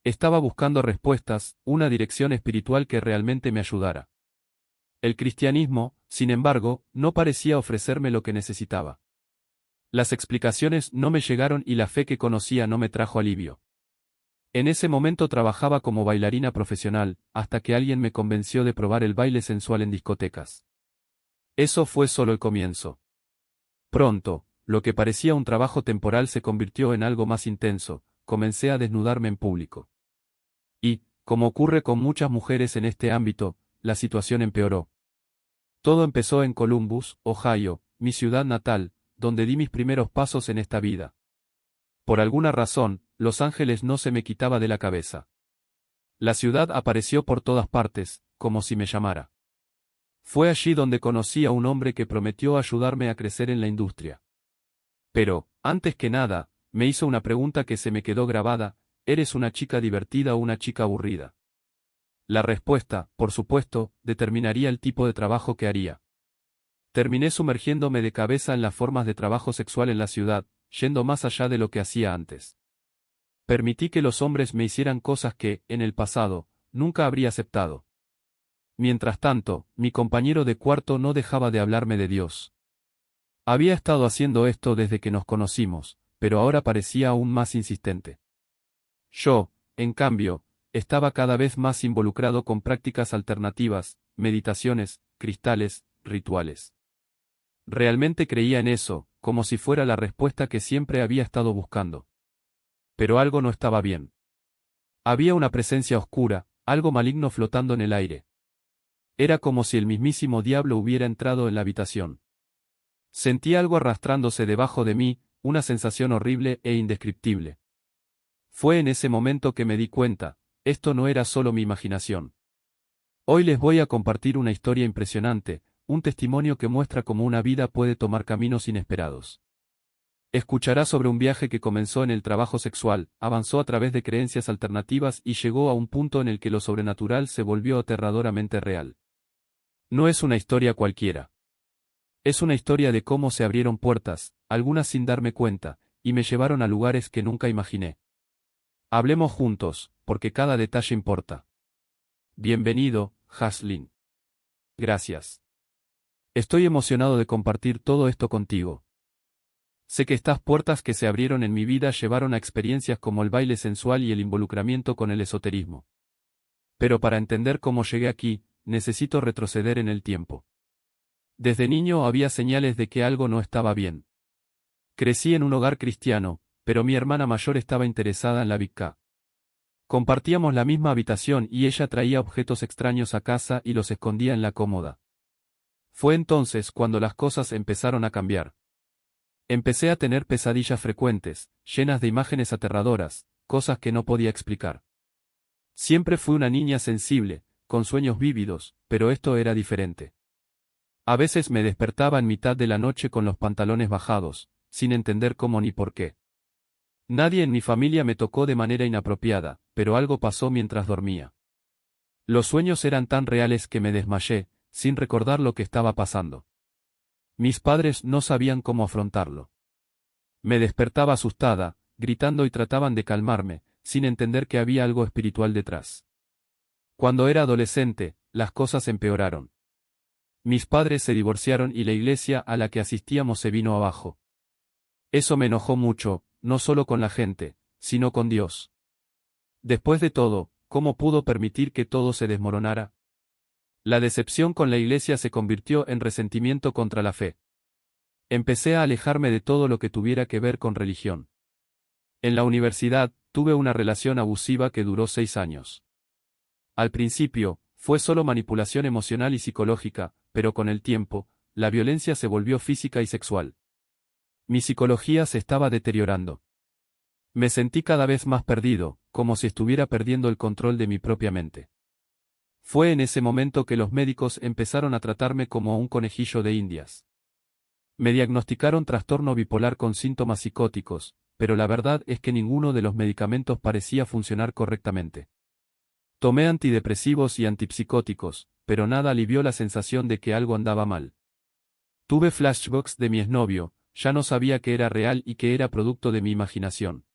Estaba buscando respuestas, una dirección espiritual que realmente me ayudara. El cristianismo, sin embargo, no parecía ofrecerme lo que necesitaba. Las explicaciones no me llegaron y la fe que conocía no me trajo alivio. En ese momento trabajaba como bailarina profesional, hasta que alguien me convenció de probar el baile sensual en discotecas. Eso fue solo el comienzo. Pronto, lo que parecía un trabajo temporal se convirtió en algo más intenso, comencé a desnudarme en público. Y, como ocurre con muchas mujeres en este ámbito, la situación empeoró. Todo empezó en Columbus, Ohio, mi ciudad natal, donde di mis primeros pasos en esta vida. Por alguna razón, Los Ángeles no se me quitaba de la cabeza. La ciudad apareció por todas partes, como si me llamara. Fue allí donde conocí a un hombre que prometió ayudarme a crecer en la industria. Pero, antes que nada, me hizo una pregunta que se me quedó grabada: ¿eres una chica divertida o una chica aburrida? La respuesta, por supuesto, determinaría el tipo de trabajo que haría. Terminé sumergiéndome de cabeza en las formas de trabajo sexual en la ciudad, yendo más allá de lo que hacía antes. Permití que los hombres me hicieran cosas que, en el pasado, nunca habría aceptado. Mientras tanto, mi compañero de cuarto no dejaba de hablarme de Dios. Había estado haciendo esto desde que nos conocimos, pero ahora parecía aún más insistente. Yo, en cambio, estaba cada vez más involucrado con prácticas alternativas, meditaciones, cristales, rituales. Realmente creía en eso, como si fuera la respuesta que siempre había estado buscando. Pero algo no estaba bien. Había una presencia oscura, algo maligno flotando en el aire. Era como si el mismísimo diablo hubiera entrado en la habitación. Sentí algo arrastrándose debajo de mí, una sensación horrible e indescriptible. Fue en ese momento que me di cuenta: esto no era solo mi imaginación. Hoy les voy a compartir una historia impresionante, un testimonio que muestra cómo una vida puede tomar caminos inesperados. Escuchará sobre un viaje que comenzó en el trabajo sexual, avanzó a través de creencias alternativas y llegó a un punto en el que lo sobrenatural se volvió aterradoramente real. No es una historia cualquiera. Es una historia de cómo se abrieron puertas, algunas sin darme cuenta, y me llevaron a lugares que nunca imaginé. Hablemos juntos, porque cada detalle importa. Bienvenido, Haslin. Gracias. Estoy emocionado de compartir todo esto contigo. Sé que estas puertas que se abrieron en mi vida llevaron a experiencias como el baile sensual y el involucramiento con el esoterismo. Pero para entender cómo llegué aquí, necesito retroceder en el tiempo. Desde niño había señales de que algo no estaba bien. Crecí en un hogar cristiano, pero mi hermana mayor estaba interesada en la Wicca. Compartíamos la misma habitación y ella traía objetos extraños a casa y los escondía en la cómoda. Fue entonces cuando las cosas empezaron a cambiar. Empecé a tener pesadillas frecuentes, llenas de imágenes aterradoras, cosas que no podía explicar. Siempre fui una niña sensible, con sueños vívidos, pero esto era diferente. A veces me despertaba en mitad de la noche con los pantalones bajados, sin entender cómo ni por qué. Nadie en mi familia me tocó de manera inapropiada, pero algo pasó mientras dormía. Los sueños eran tan reales que me desmayé, sin recordar lo que estaba pasando. Mis padres no sabían cómo afrontarlo. Me despertaba asustada, gritando y trataban de calmarme, sin entender que había algo espiritual detrás. Cuando era adolescente, las cosas empeoraron. Mis padres se divorciaron y la iglesia a la que asistíamos se vino abajo. Eso me enojó mucho, no solo con la gente, sino con Dios. Después de todo, ¿cómo pudo permitir que todo se desmoronara? La decepción con la iglesia se convirtió en resentimiento contra la fe. Empecé a alejarme de todo lo que tuviera que ver con religión. En la universidad, tuve una relación abusiva que duró 6 años. Al principio, fue solo manipulación emocional y psicológica, pero con el tiempo, la violencia se volvió física y sexual. Mi psicología se estaba deteriorando. Me sentí cada vez más perdido, como si estuviera perdiendo el control de mi propia mente. Fue en ese momento que los médicos empezaron a tratarme como un conejillo de Indias. Me diagnosticaron trastorno bipolar con síntomas psicóticos, pero la verdad es que ninguno de los medicamentos parecía funcionar correctamente. Tomé antidepresivos y antipsicóticos, pero nada alivió la sensación de que algo andaba mal. Tuve flashbacks de mi exnovio, ya no sabía que era real y que era producto de mi imaginación.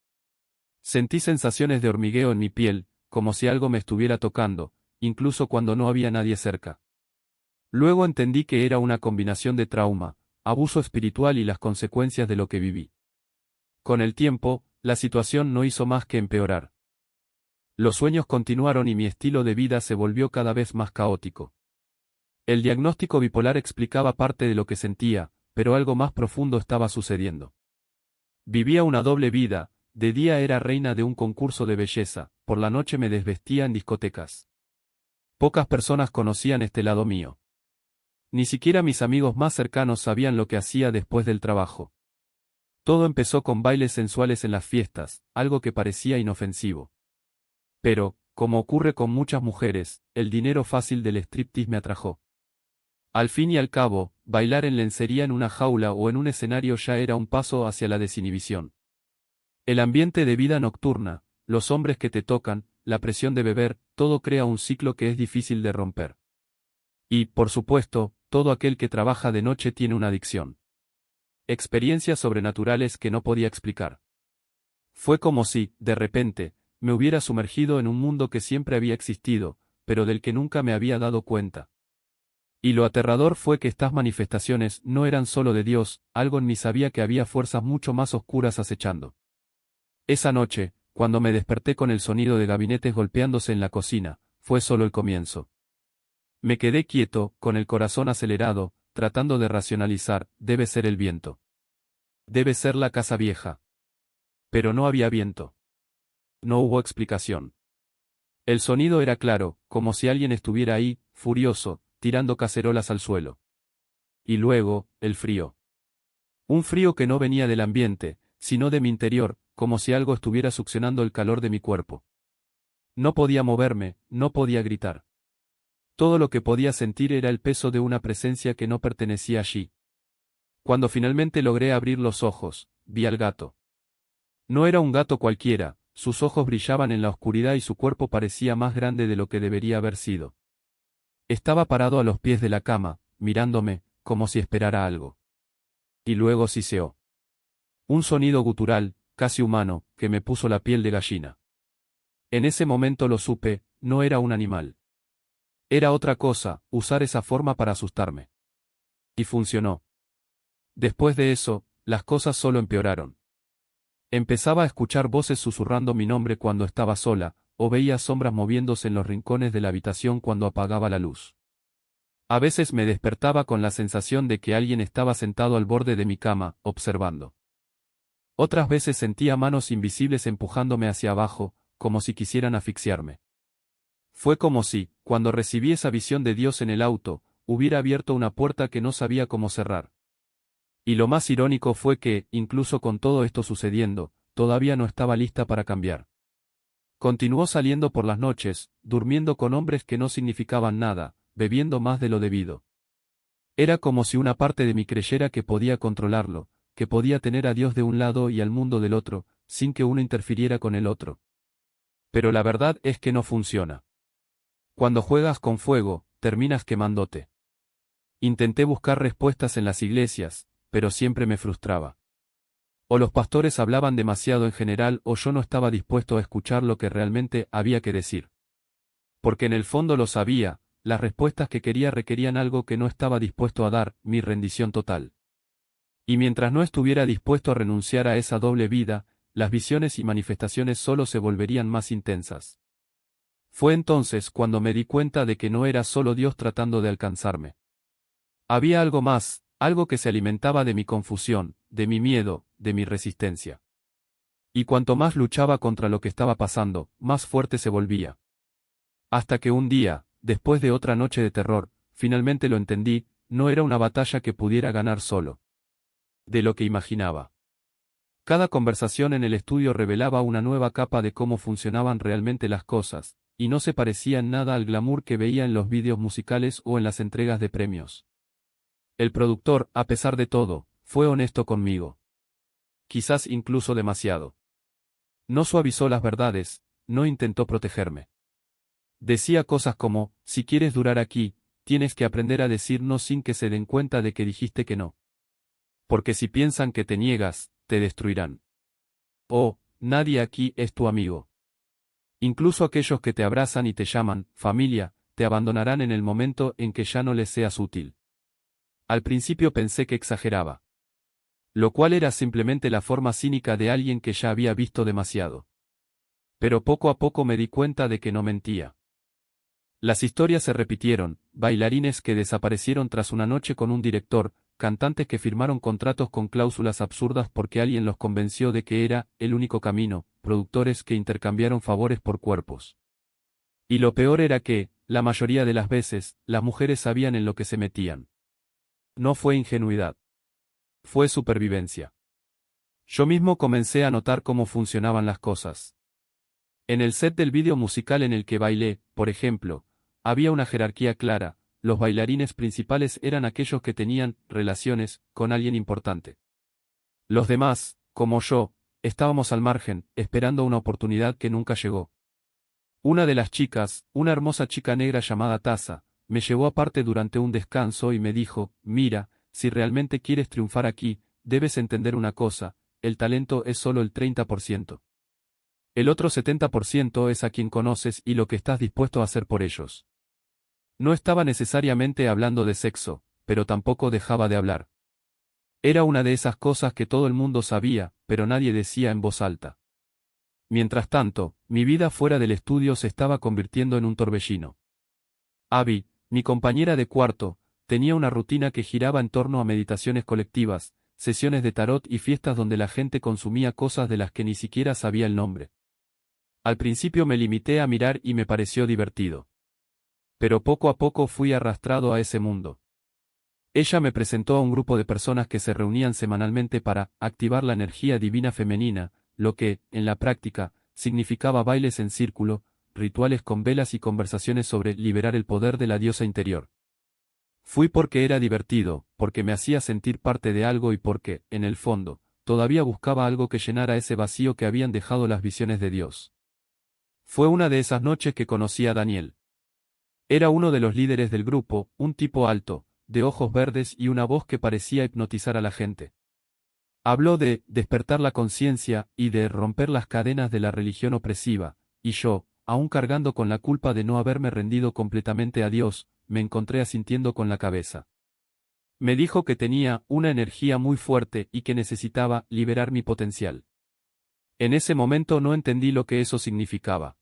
Sentí sensaciones de hormigueo en mi piel, como si algo me estuviera tocando, incluso cuando no había nadie cerca. Luego entendí que era una combinación de trauma, abuso espiritual y las consecuencias de lo que viví. Con el tiempo, la situación no hizo más que empeorar. Los sueños continuaron y mi estilo de vida se volvió cada vez más caótico. El diagnóstico bipolar explicaba parte de lo que sentía, pero algo más profundo estaba sucediendo. Vivía una doble vida, de día era reina de un concurso de belleza, por la noche me desvestía en discotecas. Pocas personas conocían este lado mío. Ni siquiera mis amigos más cercanos sabían lo que hacía después del trabajo. Todo empezó con bailes sensuales en las fiestas, algo que parecía inofensivo. Pero, como ocurre con muchas mujeres, el dinero fácil del striptease me atrajo. Al fin y al cabo, bailar en lencería en una jaula o en un escenario ya era un paso hacia la desinhibición. El ambiente de vida nocturna, los hombres que te tocan, la presión de beber, todo crea un ciclo que es difícil de romper. Y, por supuesto, todo aquel que trabaja de noche tiene una adicción. Experiencias sobrenaturales que no podía explicar. Fue como si, de repente, me hubiera sumergido en un mundo que siempre había existido, pero del que nunca me había dado cuenta. Y lo aterrador fue que estas manifestaciones no eran solo de Dios, algo en mí sabía que había fuerzas mucho más oscuras acechando. Esa noche, cuando me desperté con el sonido de gabinetes golpeándose en la cocina, fue solo el comienzo. Me quedé quieto, con el corazón acelerado, tratando de racionalizar, debe ser el viento. Debe ser la casa vieja. Pero no había viento. No hubo explicación. El sonido era claro, como si alguien estuviera ahí, furioso, tirando cacerolas al suelo. Y luego, el frío. Un frío que no venía del ambiente, sino de mi interior, como si algo estuviera succionando el calor de mi cuerpo. No podía moverme, no podía gritar. Todo lo que podía sentir era el peso de una presencia que no pertenecía allí. Cuando finalmente logré abrir los ojos, vi al gato. No era un gato cualquiera, sus ojos brillaban en la oscuridad y su cuerpo parecía más grande de lo que debería haber sido. Estaba parado a los pies de la cama, mirándome, como si esperara algo. Y luego siseó. Un sonido gutural, casi humano, que me puso la piel de gallina. En ese momento lo supe, no era un animal. Era otra cosa, usar esa forma para asustarme. Y funcionó. Después de eso, las cosas solo empeoraron. Empezaba a escuchar voces susurrando mi nombre cuando estaba sola, o veía sombras moviéndose en los rincones de la habitación cuando apagaba la luz. A veces me despertaba con la sensación de que alguien estaba sentado al borde de mi cama, observando. Otras veces sentía manos invisibles empujándome hacia abajo, como si quisieran asfixiarme. Fue como si, cuando recibí esa visión de Dios en el auto, hubiera abierto una puerta que no sabía cómo cerrar. Y lo más irónico fue que, incluso con todo esto sucediendo, todavía no estaba lista para cambiar. Continuó saliendo por las noches, durmiendo con hombres que no significaban nada, bebiendo más de lo debido. Era como si una parte de mí creyera que podía controlarlo, que podía tener a Dios de un lado y al mundo del otro, sin que uno interfiriera con el otro. Pero la verdad es que no funciona. Cuando juegas con fuego, terminas quemándote. Intenté buscar respuestas en las iglesias, pero siempre me frustraba. O los pastores hablaban demasiado en general o yo no estaba dispuesto a escuchar lo que realmente había que decir. Porque en el fondo lo sabía, las respuestas que quería requerían algo que no estaba dispuesto a dar, mi rendición total. Y mientras no estuviera dispuesto a renunciar a esa doble vida, las visiones y manifestaciones solo se volverían más intensas. Fue entonces cuando me di cuenta de que no era solo Dios tratando de alcanzarme. Había algo más, algo que se alimentaba de mi confusión, de mi miedo, de mi resistencia. Y cuanto más luchaba contra lo que estaba pasando, más fuerte se volvía. Hasta que un día, después de otra noche de terror, finalmente lo entendí, no era una batalla que pudiera ganar solo. De lo que imaginaba. Cada conversación en el estudio revelaba una nueva capa de cómo funcionaban realmente las cosas, y no se parecía en nada al glamour que veía en los vídeos musicales o en las entregas de premios. El productor, a pesar de todo, fue honesto conmigo. Quizás incluso demasiado. No suavizó las verdades, no intentó protegerme. Decía cosas como, si quieres durar aquí, tienes que aprender a decir no sin que se den cuenta de que dijiste que no. Porque si piensan que te niegas, te destruirán. O, nadie aquí es tu amigo. Incluso aquellos que te abrazan y te llaman familia, te abandonarán en el momento en que ya no les seas útil. Al principio pensé que exageraba. Lo cual era simplemente la forma cínica de alguien que ya había visto demasiado. Pero poco a poco me di cuenta de que no mentía. Las historias se repitieron, bailarines que desaparecieron tras una noche con un director, cantantes que firmaron contratos con cláusulas absurdas porque alguien los convenció de que era el único camino, productores que intercambiaron favores por cuerpos. Y lo peor era que, la mayoría de las veces, las mujeres sabían en lo que se metían. No fue ingenuidad. Fue supervivencia. Yo mismo comencé a notar cómo funcionaban las cosas. En el set del vídeo musical en el que bailé, por ejemplo, había una jerarquía clara. Los bailarines principales eran aquellos que tenían relaciones con alguien importante. Los demás, como yo, estábamos al margen, esperando una oportunidad que nunca llegó. Una de las chicas, una hermosa chica negra llamada Taza, me llevó aparte durante un descanso y me dijo, mira, si realmente quieres triunfar aquí, debes entender una cosa, el talento es solo el 30%. El otro 70% es a quien conoces y lo que estás dispuesto a hacer por ellos. No estaba necesariamente hablando de sexo, pero tampoco dejaba de hablar. Era una de esas cosas que todo el mundo sabía, pero nadie decía en voz alta. Mientras tanto, mi vida fuera del estudio se estaba convirtiendo en un torbellino. Abby, mi compañera de cuarto, tenía una rutina que giraba en torno a meditaciones colectivas, sesiones de tarot y fiestas donde la gente consumía cosas de las que ni siquiera sabía el nombre. Al principio me limité a mirar y me pareció divertido. Pero poco a poco fui arrastrado a ese mundo. Ella me presentó a un grupo de personas que se reunían semanalmente para activar la energía divina femenina, lo que, en la práctica, significaba bailes en círculo, rituales con velas y conversaciones sobre liberar el poder de la diosa interior. Fui porque era divertido, porque me hacía sentir parte de algo y porque, en el fondo, todavía buscaba algo que llenara ese vacío que habían dejado las visiones de Dios. Fue una de esas noches que conocí a Daniel. Era uno de los líderes del grupo, un tipo alto, de ojos verdes y una voz que parecía hipnotizar a la gente. Habló de despertar la conciencia y de romper las cadenas de la religión opresiva, y yo, aún cargando con la culpa de no haberme rendido completamente a Dios, me encontré asintiendo con la cabeza. Me dijo que tenía una energía muy fuerte y que necesitaba liberar mi potencial. En ese momento no entendí lo que eso significaba.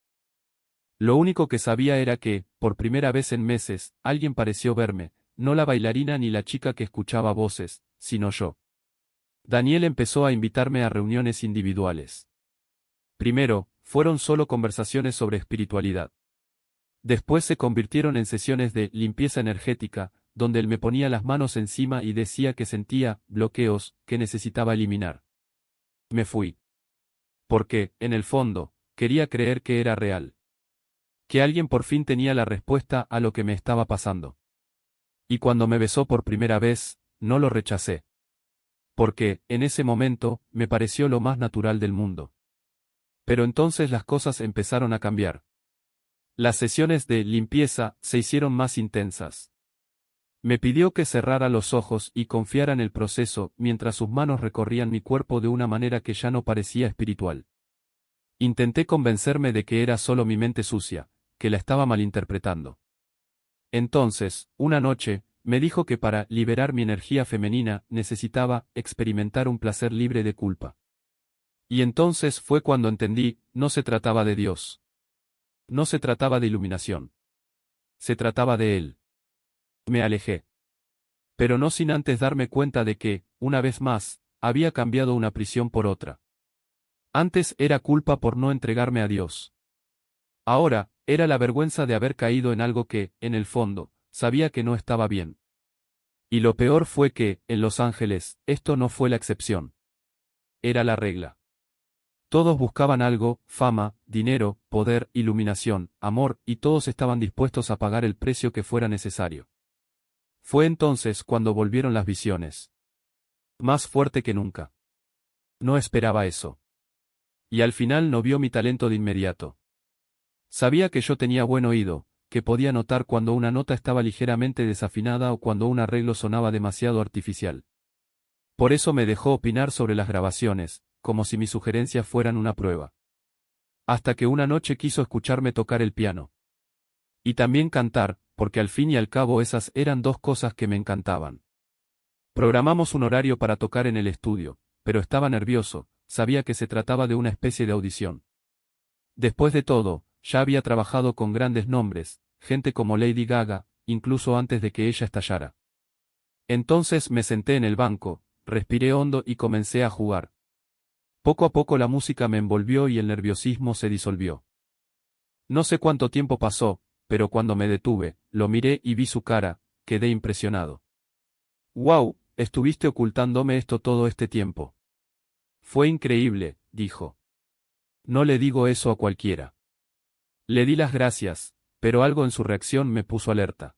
Lo único que sabía era que, por primera vez en meses, alguien pareció verme, no la bailarina ni la chica que escuchaba voces, sino yo. Daniel empezó a invitarme a reuniones individuales. Primero, fueron solo conversaciones sobre espiritualidad. Después se convirtieron en sesiones de limpieza energética, donde él me ponía las manos encima y decía que sentía bloqueos que necesitaba eliminar. Me fui. Porque, en el fondo, quería creer que era real. Que alguien por fin tenía la respuesta a lo que me estaba pasando. Y cuando me besó por primera vez, no lo rechacé. Porque, en ese momento, me pareció lo más natural del mundo. Pero entonces las cosas empezaron a cambiar. Las sesiones de limpieza se hicieron más intensas. Me pidió que cerrara los ojos y confiara en el proceso mientras sus manos recorrían mi cuerpo de una manera que ya no parecía espiritual. Intenté convencerme de que era solo mi mente sucia, que la estaba malinterpretando. Entonces, una noche, me dijo que para liberar mi energía femenina necesitaba experimentar un placer libre de culpa. Y entonces fue cuando entendí, no se trataba de Dios. No se trataba de iluminación. Se trataba de Él. Me alejé. Pero no sin antes darme cuenta de que, una vez más, había cambiado una prisión por otra. Antes era culpa por no entregarme a Dios. Ahora, era la vergüenza de haber caído en algo que, en el fondo, sabía que no estaba bien. Y lo peor fue que, en Los Ángeles, esto no fue la excepción. Era la regla. Todos buscaban algo, fama, dinero, poder, iluminación, amor, y todos estaban dispuestos a pagar el precio que fuera necesario. Fue entonces cuando volvieron las visiones. Más fuerte que nunca. No esperaba eso. Y al final no vio mi talento de inmediato. Sabía que yo tenía buen oído, que podía notar cuando una nota estaba ligeramente desafinada o cuando un arreglo sonaba demasiado artificial. Por eso me dejó opinar sobre las grabaciones, como si mis sugerencias fueran una prueba. Hasta que una noche quiso escucharme tocar el piano. Y también cantar, porque al fin y al cabo esas eran dos cosas que me encantaban. Programamos un horario para tocar en el estudio, pero estaba nervioso, sabía que se trataba de una especie de audición. Después de todo, ya había trabajado con grandes nombres, gente como Lady Gaga, incluso antes de que ella estallara. Entonces me senté en el banco, respiré hondo y comencé a jugar. Poco a poco la música me envolvió y el nerviosismo se disolvió. No sé cuánto tiempo pasó, pero cuando me detuve, lo miré y vi su cara, quedé impresionado. «¡Wow! Estuviste ocultándome esto todo este tiempo». «Fue increíble», dijo. «No le digo eso a cualquiera». Le di las gracias, pero algo en su reacción me puso alerta.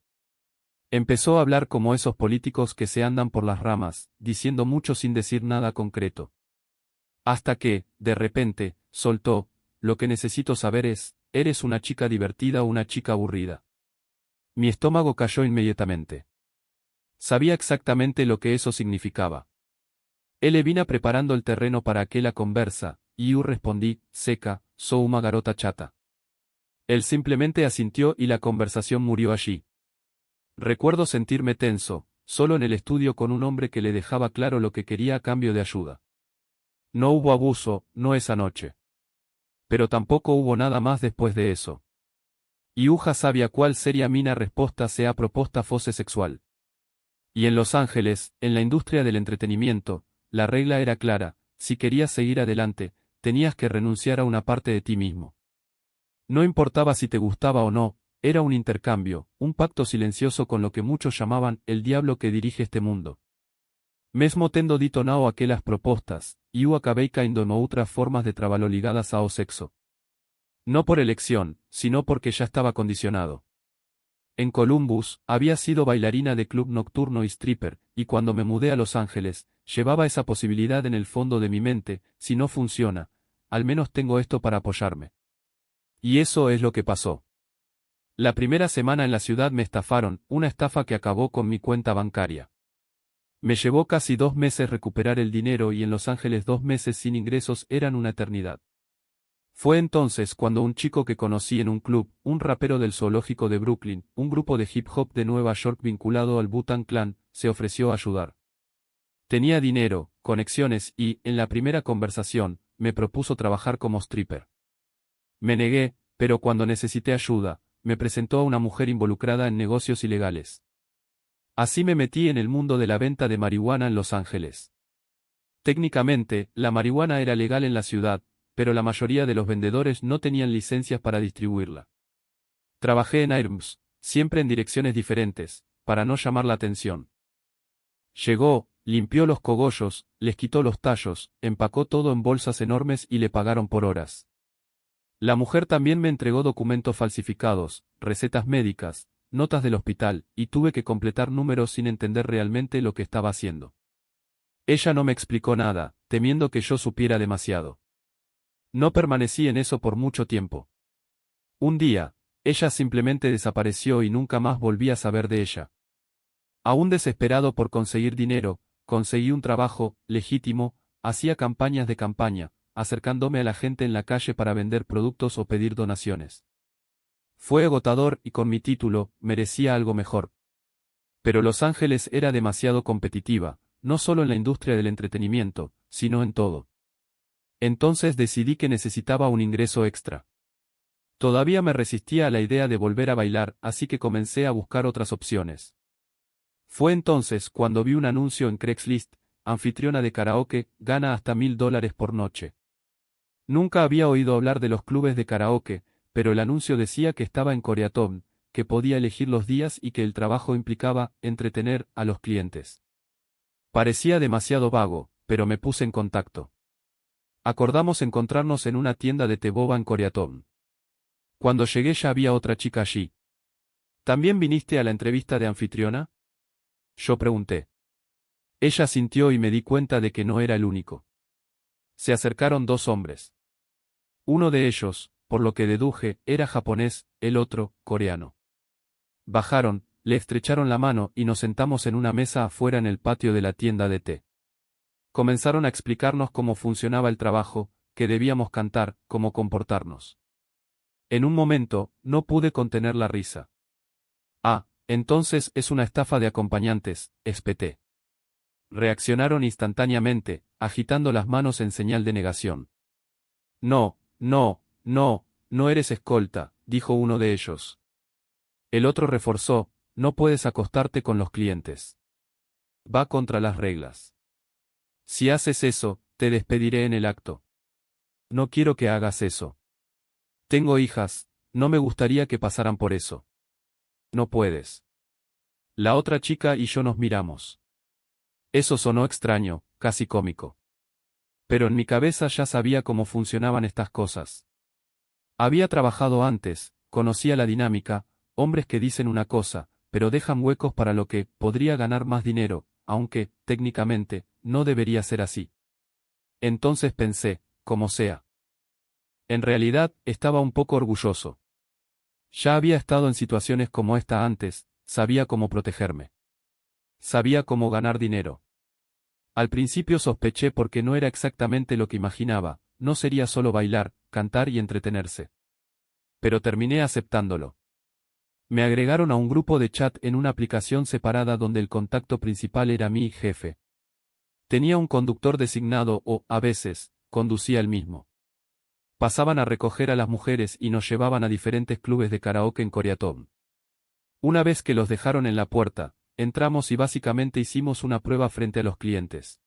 Empezó a hablar como esos políticos que se andan por las ramas, diciendo mucho sin decir nada concreto. Hasta que, de repente, soltó: «Lo que necesito saber es, ¿eres una chica divertida o una chica aburrida?». Mi estómago cayó inmediatamente. Sabía exactamente lo que eso significaba. Él vina preparando el terreno para aquella conversa, y yo respondí, seca, «Sou una garota chata». Él simplemente asintió y la conversación murió allí. Recuerdo sentirme tenso, solo en el estudio con un hombre que le dejaba claro lo que quería a cambio de ayuda. No hubo abuso, no esa noche. Pero tampoco hubo nada más después de eso. Y Uja sabía cuál sería mina respuesta sea proposta fosse sexual. Y en Los Ángeles, en la industria del entretenimiento, la regla era clara: si querías seguir adelante, tenías que renunciar a una parte de ti mismo. No importaba si te gustaba o no, era un intercambio, un pacto silencioso con lo que muchos llamaban el diablo que dirige este mundo. Mesmo tendo dito nao aquelas propostas, y acabei caindo en outras formas de trabalho ligadas ao sexo. No por elección, sino porque ya estaba condicionado. En Columbus, había sido bailarina de club nocturno y stripper, y cuando me mudé a Los Ángeles, llevaba esa posibilidad en el fondo de mi mente: si no funciona, al menos tengo esto para apoyarme. Y eso es lo que pasó. La primera semana en la ciudad me estafaron, una estafa que acabó con mi cuenta bancaria. Me llevó casi 2 meses recuperar el dinero y en Los Ángeles 2 meses sin ingresos eran una eternidad. Fue entonces cuando un chico que conocí en un club, un rapero del zoológico de Brooklyn, un grupo de hip hop de Nueva York vinculado al Wu-Tang Clan, se ofreció a ayudar. Tenía dinero, conexiones y, en la primera conversación, me propuso trabajar como stripper. Me negué, pero cuando necesité ayuda, me presentó a una mujer involucrada en negocios ilegales. Así me metí en el mundo de la venta de marihuana en Los Ángeles. Técnicamente, la marihuana era legal en la ciudad, pero la mayoría de los vendedores no tenían licencias para distribuirla. Trabajé en Irms, siempre en direcciones diferentes, para no llamar la atención. Llegó, limpió los cogollos, les quitó los tallos, empacó todo en bolsas enormes y le pagaron por horas. La mujer también me entregó documentos falsificados, recetas médicas, notas del hospital, y tuve que completar números sin entender realmente lo que estaba haciendo. Ella no me explicó nada, temiendo que yo supiera demasiado. No permanecí en eso por mucho tiempo. Un día, ella simplemente desapareció y nunca más volví a saber de ella. Aún desesperado por conseguir dinero, conseguí un trabajo legítimo, hacía campañas de campaña, acercándome a la gente en la calle para vender productos o pedir donaciones. Fue agotador y con mi título, merecía algo mejor. Pero Los Ángeles era demasiado competitiva, no solo en la industria del entretenimiento, sino en todo. Entonces decidí que necesitaba un ingreso extra. Todavía me resistía a la idea de volver a bailar, así que comencé a buscar otras opciones. Fue entonces cuando vi un anuncio en Craigslist: anfitriona de karaoke, gana hasta $1000 por noche. Nunca había oído hablar de los clubes de karaoke, pero el anuncio decía que estaba en Koreatown, que podía elegir los días y que el trabajo implicaba entretener a los clientes. Parecía demasiado vago, pero me puse en contacto. Acordamos encontrarnos en una tienda de té boba en Koreatown. Cuando llegué ya había otra chica allí. ¿También viniste a la entrevista de anfitriona?, yo pregunté. Ella asintió y me di cuenta de que no era el único. Se acercaron 2 hombres. Uno de ellos, por lo que deduje, era japonés, el otro, coreano. Bajaron, le estrecharon la mano y nos sentamos en una mesa afuera en el patio de la tienda de té. Comenzaron a explicarnos cómo funcionaba el trabajo, que debíamos cantar, cómo comportarnos. En un momento, no pude contener la risa. Ah, entonces es una estafa de acompañantes, espeté. Reaccionaron instantáneamente, agitando las manos en señal de negación. No, no, no, no eres escolta, dijo uno de ellos. El otro reforzó, no puedes acostarte con los clientes. Va contra las reglas. Si haces eso, te despediré en el acto. No quiero que hagas eso. Tengo hijas, no me gustaría que pasaran por eso. No puedes. La otra chica y yo nos miramos. Eso sonó extraño, casi cómico. Pero en mi cabeza ya sabía cómo funcionaban estas cosas. Había trabajado antes, conocía la dinámica, hombres que dicen una cosa, pero dejan huecos para lo que podría ganar más dinero, aunque, técnicamente, no debería ser así. Entonces pensé, como sea. En realidad, estaba un poco orgulloso. Ya había estado en situaciones como esta antes, sabía cómo protegerme. Sabía cómo ganar dinero. Al principio sospeché porque no era exactamente lo que imaginaba, no sería solo bailar, cantar y entretenerse. Pero terminé aceptándolo. Me agregaron a un grupo de chat en una aplicación separada donde el contacto principal era mi jefe. Tenía un conductor designado o, a veces, conducía él mismo. Pasaban a recoger a las mujeres y nos llevaban a diferentes clubes de karaoke en Koreatown. Una vez que los dejaron en la puerta, entramos y básicamente hicimos una prueba frente a los clientes.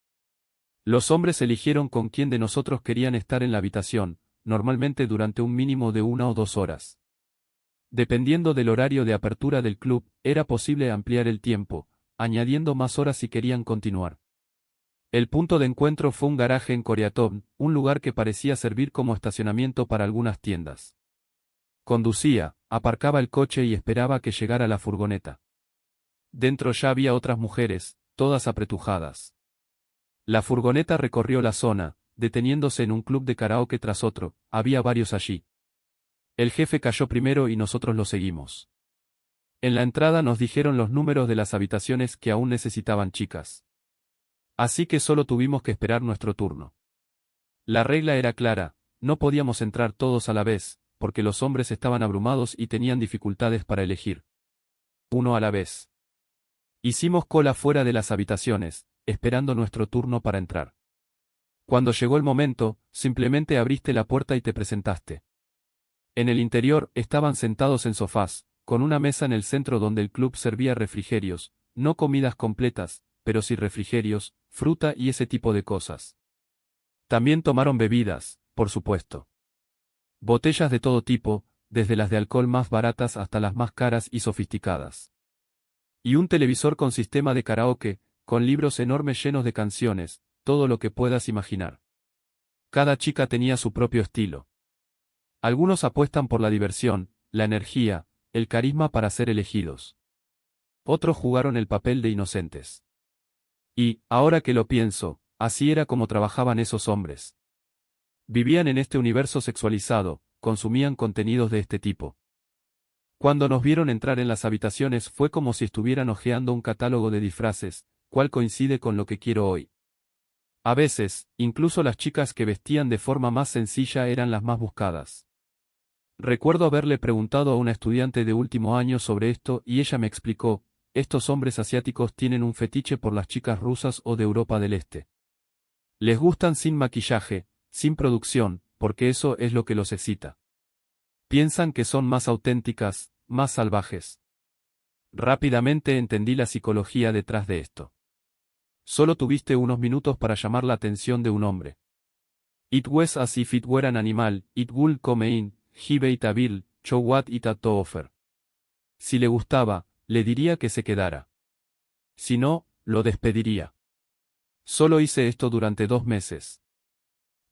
Los hombres eligieron con quién de nosotros querían estar en la habitación, normalmente durante un mínimo de 1 o 2 horas. Dependiendo del horario de apertura del club, era posible ampliar el tiempo, añadiendo más horas si querían continuar. El punto de encuentro fue un garaje en Koreatown, un lugar que parecía servir como estacionamiento para algunas tiendas. Conducía, aparcaba el coche y esperaba que llegara la furgoneta. Dentro ya había otras mujeres, todas apretujadas. La furgoneta recorrió la zona, deteniéndose en un club de karaoke tras otro, había varios allí. El jefe cayó primero y nosotros lo seguimos. En la entrada nos dijeron los números de las habitaciones que aún necesitaban chicas. Así que solo tuvimos que esperar nuestro turno. La regla era clara, no podíamos entrar todos a la vez, porque los hombres estaban abrumados y tenían dificultades para elegir. Uno a la vez. Hicimos cola fuera de las habitaciones, esperando nuestro turno para entrar. Cuando llegó el momento, simplemente abriste la puerta y te presentaste. En el interior estaban sentados en sofás, con una mesa en el centro donde el club servía refrigerios, no comidas completas, pero sí refrigerios, fruta y ese tipo de cosas. También tomaron bebidas, por supuesto. Botellas de todo tipo, desde las de alcohol más baratas hasta las más caras y sofisticadas. Y un televisor con sistema de karaoke, con libros enormes llenos de canciones, todo lo que puedas imaginar. Cada chica tenía su propio estilo. Algunos apuestan por la diversión, la energía, el carisma para ser elegidos. Otros jugaron el papel de inocentes. Y, ahora que lo pienso, así era como trabajaban esos hombres. Vivían en este universo sexualizado, consumían contenidos de este tipo. Cuando nos vieron entrar en las habitaciones fue como si estuvieran hojeando un catálogo de disfraces, cual coincide con lo que quiero hoy. A veces, incluso las chicas que vestían de forma más sencilla eran las más buscadas. Recuerdo haberle preguntado a una estudiante de último año sobre esto y ella me explicó, estos hombres asiáticos tienen un fetiche por las chicas rusas o de Europa del Este. Les gustan sin maquillaje, sin producción, porque eso es lo que los excita. Piensan que son más auténticas, más salvajes. Rápidamente entendí la psicología detrás de esto. Solo tuviste unos minutos para llamar la atención de un hombre. It was as if it were an animal, it would come in, give it a bill, show what it had to offer. Si le gustaba, le diría que se quedara. Si no, lo despediría. Solo hice esto durante 2 meses.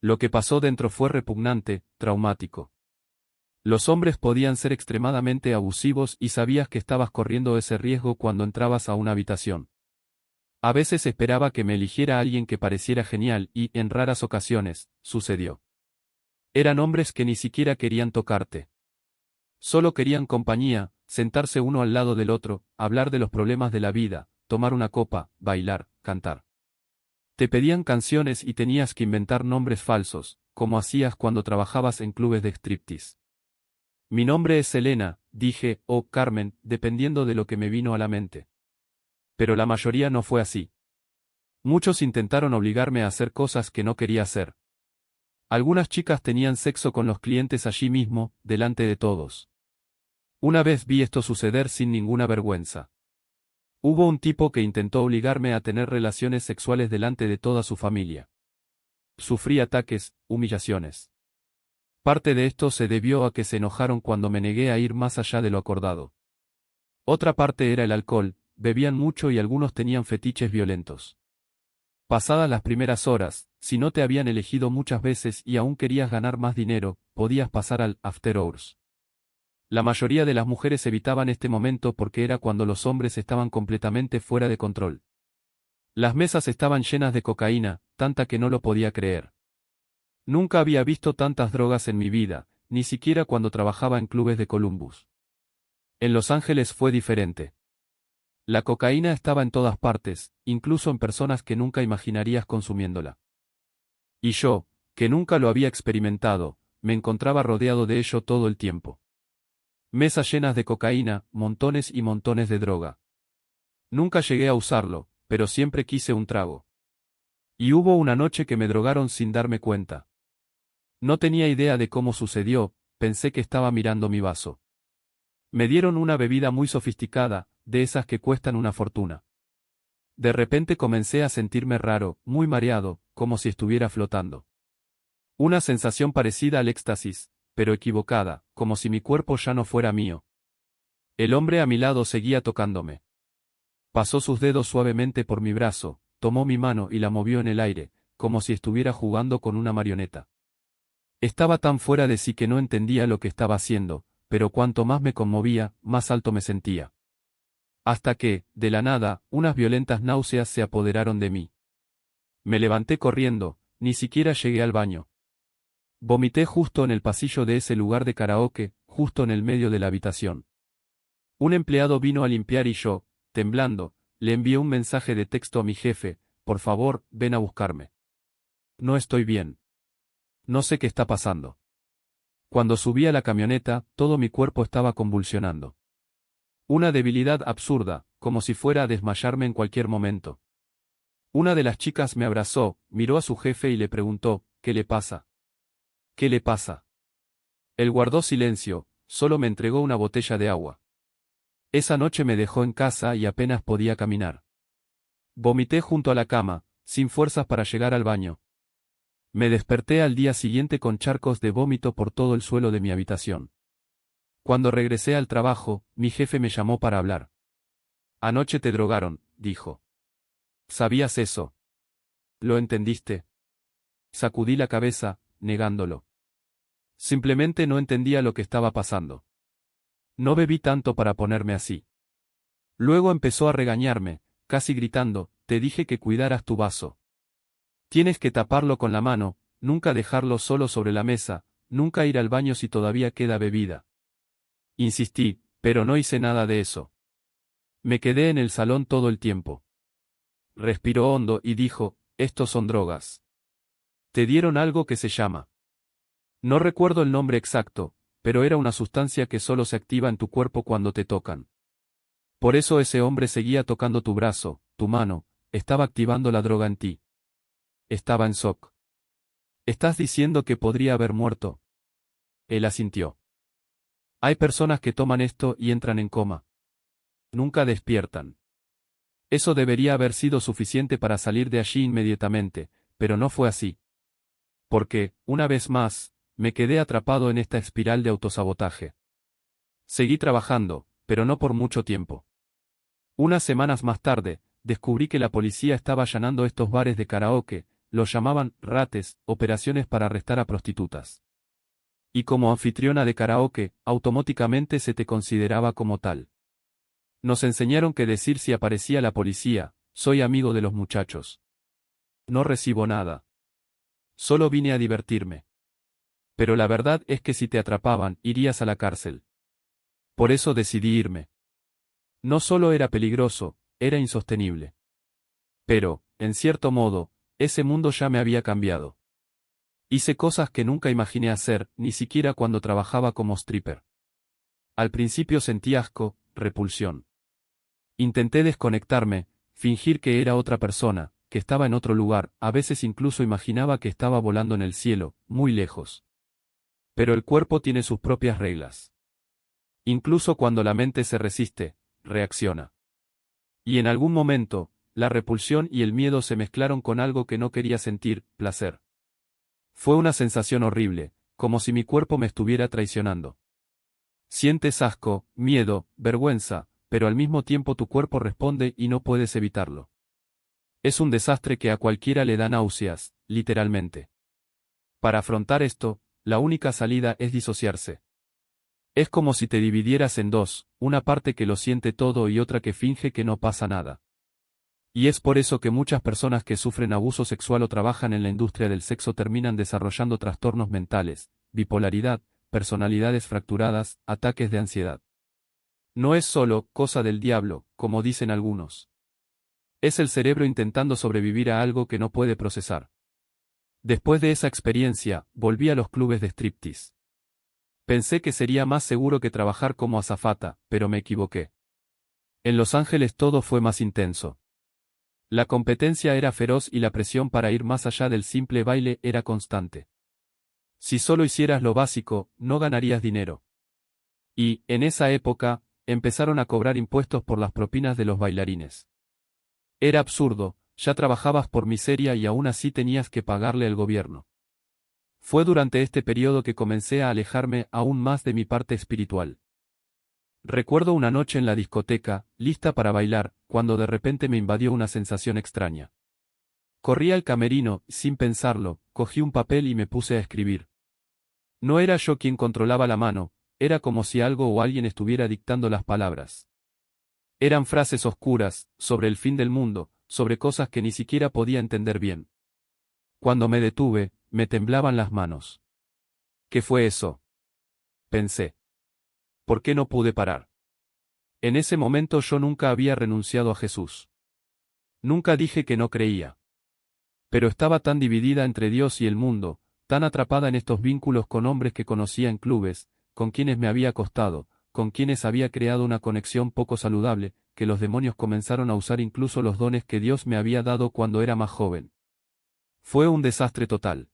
Lo que pasó dentro fue repugnante, traumático. Los hombres podían ser extremadamente abusivos y sabías que estabas corriendo ese riesgo cuando entrabas a una habitación. A veces esperaba que me eligiera alguien que pareciera genial y, en raras ocasiones, sucedió. Eran hombres que ni siquiera querían tocarte. Solo querían compañía, sentarse uno al lado del otro, hablar de los problemas de la vida, tomar una copa, bailar, cantar. Te pedían canciones y tenías que inventar nombres falsos, como hacías cuando trabajabas en clubes de striptease. Mi nombre es Selena, dije, o Carmen, dependiendo de lo que me vino a la mente. Pero la mayoría no fue así. Muchos intentaron obligarme a hacer cosas que no quería hacer. Algunas chicas tenían sexo con los clientes allí mismo, delante de todos. Una vez vi esto suceder sin ninguna vergüenza. Hubo un tipo que intentó obligarme a tener relaciones sexuales delante de toda su familia. Sufrí ataques, humillaciones. Parte de esto se debió a que se enojaron cuando me negué a ir más allá de lo acordado. Otra parte era el alcohol, bebían mucho y algunos tenían fetiches violentos. Pasadas las primeras horas, si no te habían elegido muchas veces y aún querías ganar más dinero, podías pasar al after hours. La mayoría de las mujeres evitaban este momento porque era cuando los hombres estaban completamente fuera de control. Las mesas estaban llenas de cocaína, tanta que no lo podía creer. Nunca había visto tantas drogas en mi vida, ni siquiera cuando trabajaba en clubes de Columbus. En Los Ángeles fue diferente. La cocaína estaba en todas partes, incluso en personas que nunca imaginarías consumiéndola. Y yo, que nunca lo había experimentado, me encontraba rodeado de ello todo el tiempo. Mesas llenas de cocaína, montones y montones de droga. Nunca llegué a usarlo, pero siempre quise un trago. Y hubo una noche que me drogaron sin darme cuenta. No tenía idea de cómo sucedió, pensé que estaba mirando mi vaso. Me dieron una bebida muy sofisticada, de esas que cuestan una fortuna. De repente comencé a sentirme raro, muy mareado, como si estuviera flotando. Una sensación parecida al éxtasis, pero equivocada, como si mi cuerpo ya no fuera mío. El hombre a mi lado seguía tocándome. Pasó sus dedos suavemente por mi brazo, tomó mi mano y la movió en el aire, como si estuviera jugando con una marioneta. Estaba tan fuera de sí que no entendía lo que estaba haciendo, pero cuanto más me conmovía, más alto me sentía. Hasta que, de la nada, unas violentas náuseas se apoderaron de mí. Me levanté corriendo, ni siquiera llegué al baño. Vomité justo en el pasillo de ese lugar de karaoke, justo en el medio de la habitación. Un empleado vino a limpiar y yo, temblando, le envié un mensaje de texto a mi jefe: por favor, ven a buscarme. No estoy bien. No sé qué está pasando. Cuando subí a la camioneta, todo mi cuerpo estaba convulsionando. Una debilidad absurda, como si fuera a desmayarme en cualquier momento. Una de las chicas me abrazó, miró a su jefe y le preguntó: ¿qué le pasa? ¿Qué le pasa? Él guardó silencio, solo me entregó una botella de agua. Esa noche me dejó en casa y apenas podía caminar. Vomité junto a la cama, sin fuerzas para llegar al baño. Me desperté al día siguiente con charcos de vómito por todo el suelo de mi habitación. Cuando regresé al trabajo, mi jefe me llamó para hablar. Anoche te drogaron, dijo. ¿Sabías eso? ¿Lo entendiste? Sacudí la cabeza, negándolo. Simplemente no entendía lo que estaba pasando. No bebí tanto para ponerme así. Luego empezó a regañarme, casi gritando: te dije que cuidaras tu vaso. Tienes que taparlo con la mano, nunca dejarlo solo sobre la mesa, nunca ir al baño si todavía queda bebida. Insistí, pero no hice nada de eso. Me quedé en el salón todo el tiempo. Respiró hondo y dijo: estos son drogas. Te dieron algo que se llama. No recuerdo el nombre exacto, pero era una sustancia que solo se activa en tu cuerpo cuando te tocan. Por eso ese hombre seguía tocando tu brazo, tu mano, estaba activando la droga en ti. Estaba en shock. ¿Estás diciendo que podría haber muerto? Él asintió. Hay personas que toman esto y entran en coma. Nunca despiertan. Eso debería haber sido suficiente para salir de allí inmediatamente, pero no fue así. Porque, una vez más, me quedé atrapado en esta espiral de autosabotaje. Seguí trabajando, pero no por mucho tiempo. Unas semanas más tarde, descubrí que la policía estaba allanando estos bares de karaoke, los llamaban rates, operaciones para arrestar a prostitutas. Y como anfitriona de karaoke, automáticamente se te consideraba como tal. Nos enseñaron qué decir si aparecía la policía: soy amigo de los muchachos. No recibo nada. Solo vine a divertirme. Pero la verdad es que si te atrapaban, irías a la cárcel. Por eso decidí irme. No solo era peligroso, era insostenible. Pero, en cierto modo, ese mundo ya me había cambiado. Hice cosas que nunca imaginé hacer, ni siquiera cuando trabajaba como stripper. Al principio sentí asco, repulsión. Intenté desconectarme, fingir que era otra persona, que estaba en otro lugar, a veces incluso imaginaba que estaba volando en el cielo, muy lejos. Pero el cuerpo tiene sus propias reglas. Incluso cuando la mente se resiste, reacciona. Y en algún momento, la repulsión y el miedo se mezclaron con algo que no quería sentir, placer. Fue una sensación horrible, como si mi cuerpo me estuviera traicionando. Sientes asco, miedo, vergüenza, pero al mismo tiempo tu cuerpo responde y no puedes evitarlo. Es un desastre que a cualquiera le da náuseas, literalmente. Para afrontar esto, la única salida es disociarse. Es como si te dividieras en dos, una parte que lo siente todo y otra que finge que no pasa nada. Y es por eso que muchas personas que sufren abuso sexual o trabajan en la industria del sexo terminan desarrollando trastornos mentales, bipolaridad, personalidades fracturadas, ataques de ansiedad. No es solo cosa del diablo, como dicen algunos. Es el cerebro intentando sobrevivir a algo que no puede procesar. Después de esa experiencia, volví a los clubes de striptease. Pensé que sería más seguro que trabajar como azafata, pero me equivoqué. En Los Ángeles todo fue más intenso. La competencia era feroz y la presión para ir más allá del simple baile era constante. Si solo hicieras lo básico, no ganarías dinero. Y, en esa época, empezaron a cobrar impuestos por las propinas de los bailarines. Era absurdo, ya trabajabas por miseria y aún así tenías que pagarle al gobierno. Fue durante este periodo que comencé a alejarme aún más de mi parte espiritual. Recuerdo una noche en la discoteca, lista para bailar, cuando de repente me invadió una sensación extraña. Corrí al camerino, sin pensarlo, cogí un papel y me puse a escribir. No era yo quien controlaba la mano, era como si algo o alguien estuviera dictando las palabras. Eran frases oscuras, sobre el fin del mundo, sobre cosas que ni siquiera podía entender bien. Cuando me detuve, me temblaban las manos. ¿Qué fue eso? Pensé. ¿Por qué no pude parar? En ese momento yo nunca había renunciado a Jesús. Nunca dije que no creía. Pero estaba tan dividida entre Dios y el mundo, tan atrapada en estos vínculos con hombres que conocía en clubes, con quienes me había acostado, con quienes había creado una conexión poco saludable, que los demonios comenzaron a usar incluso los dones que Dios me había dado cuando era más joven. Fue un desastre total.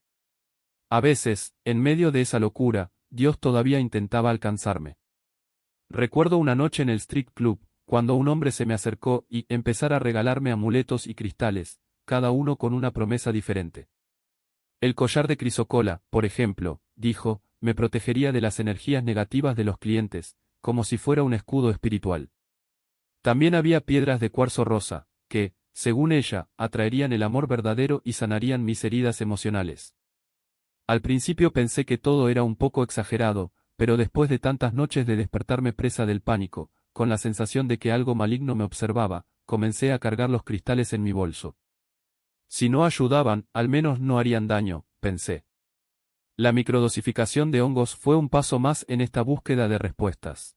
A veces, en medio de esa locura, Dios todavía intentaba alcanzarme. Recuerdo una noche en el Street Club, cuando un hombre se me acercó y empezara a regalarme amuletos y cristales, cada uno con una promesa diferente. El collar de crisocola, por ejemplo, dijo, me protegería de las energías negativas de los clientes, como si fuera un escudo espiritual. También había piedras de cuarzo rosa, que, según ella, atraerían el amor verdadero y sanarían mis heridas emocionales. Al principio pensé que todo era un poco exagerado, pero después de tantas noches de despertarme presa del pánico, con la sensación de que algo maligno me observaba, comencé a cargar los cristales en mi bolso. Si no ayudaban, al menos no harían daño, pensé. La microdosificación de hongos fue un paso más en esta búsqueda de respuestas.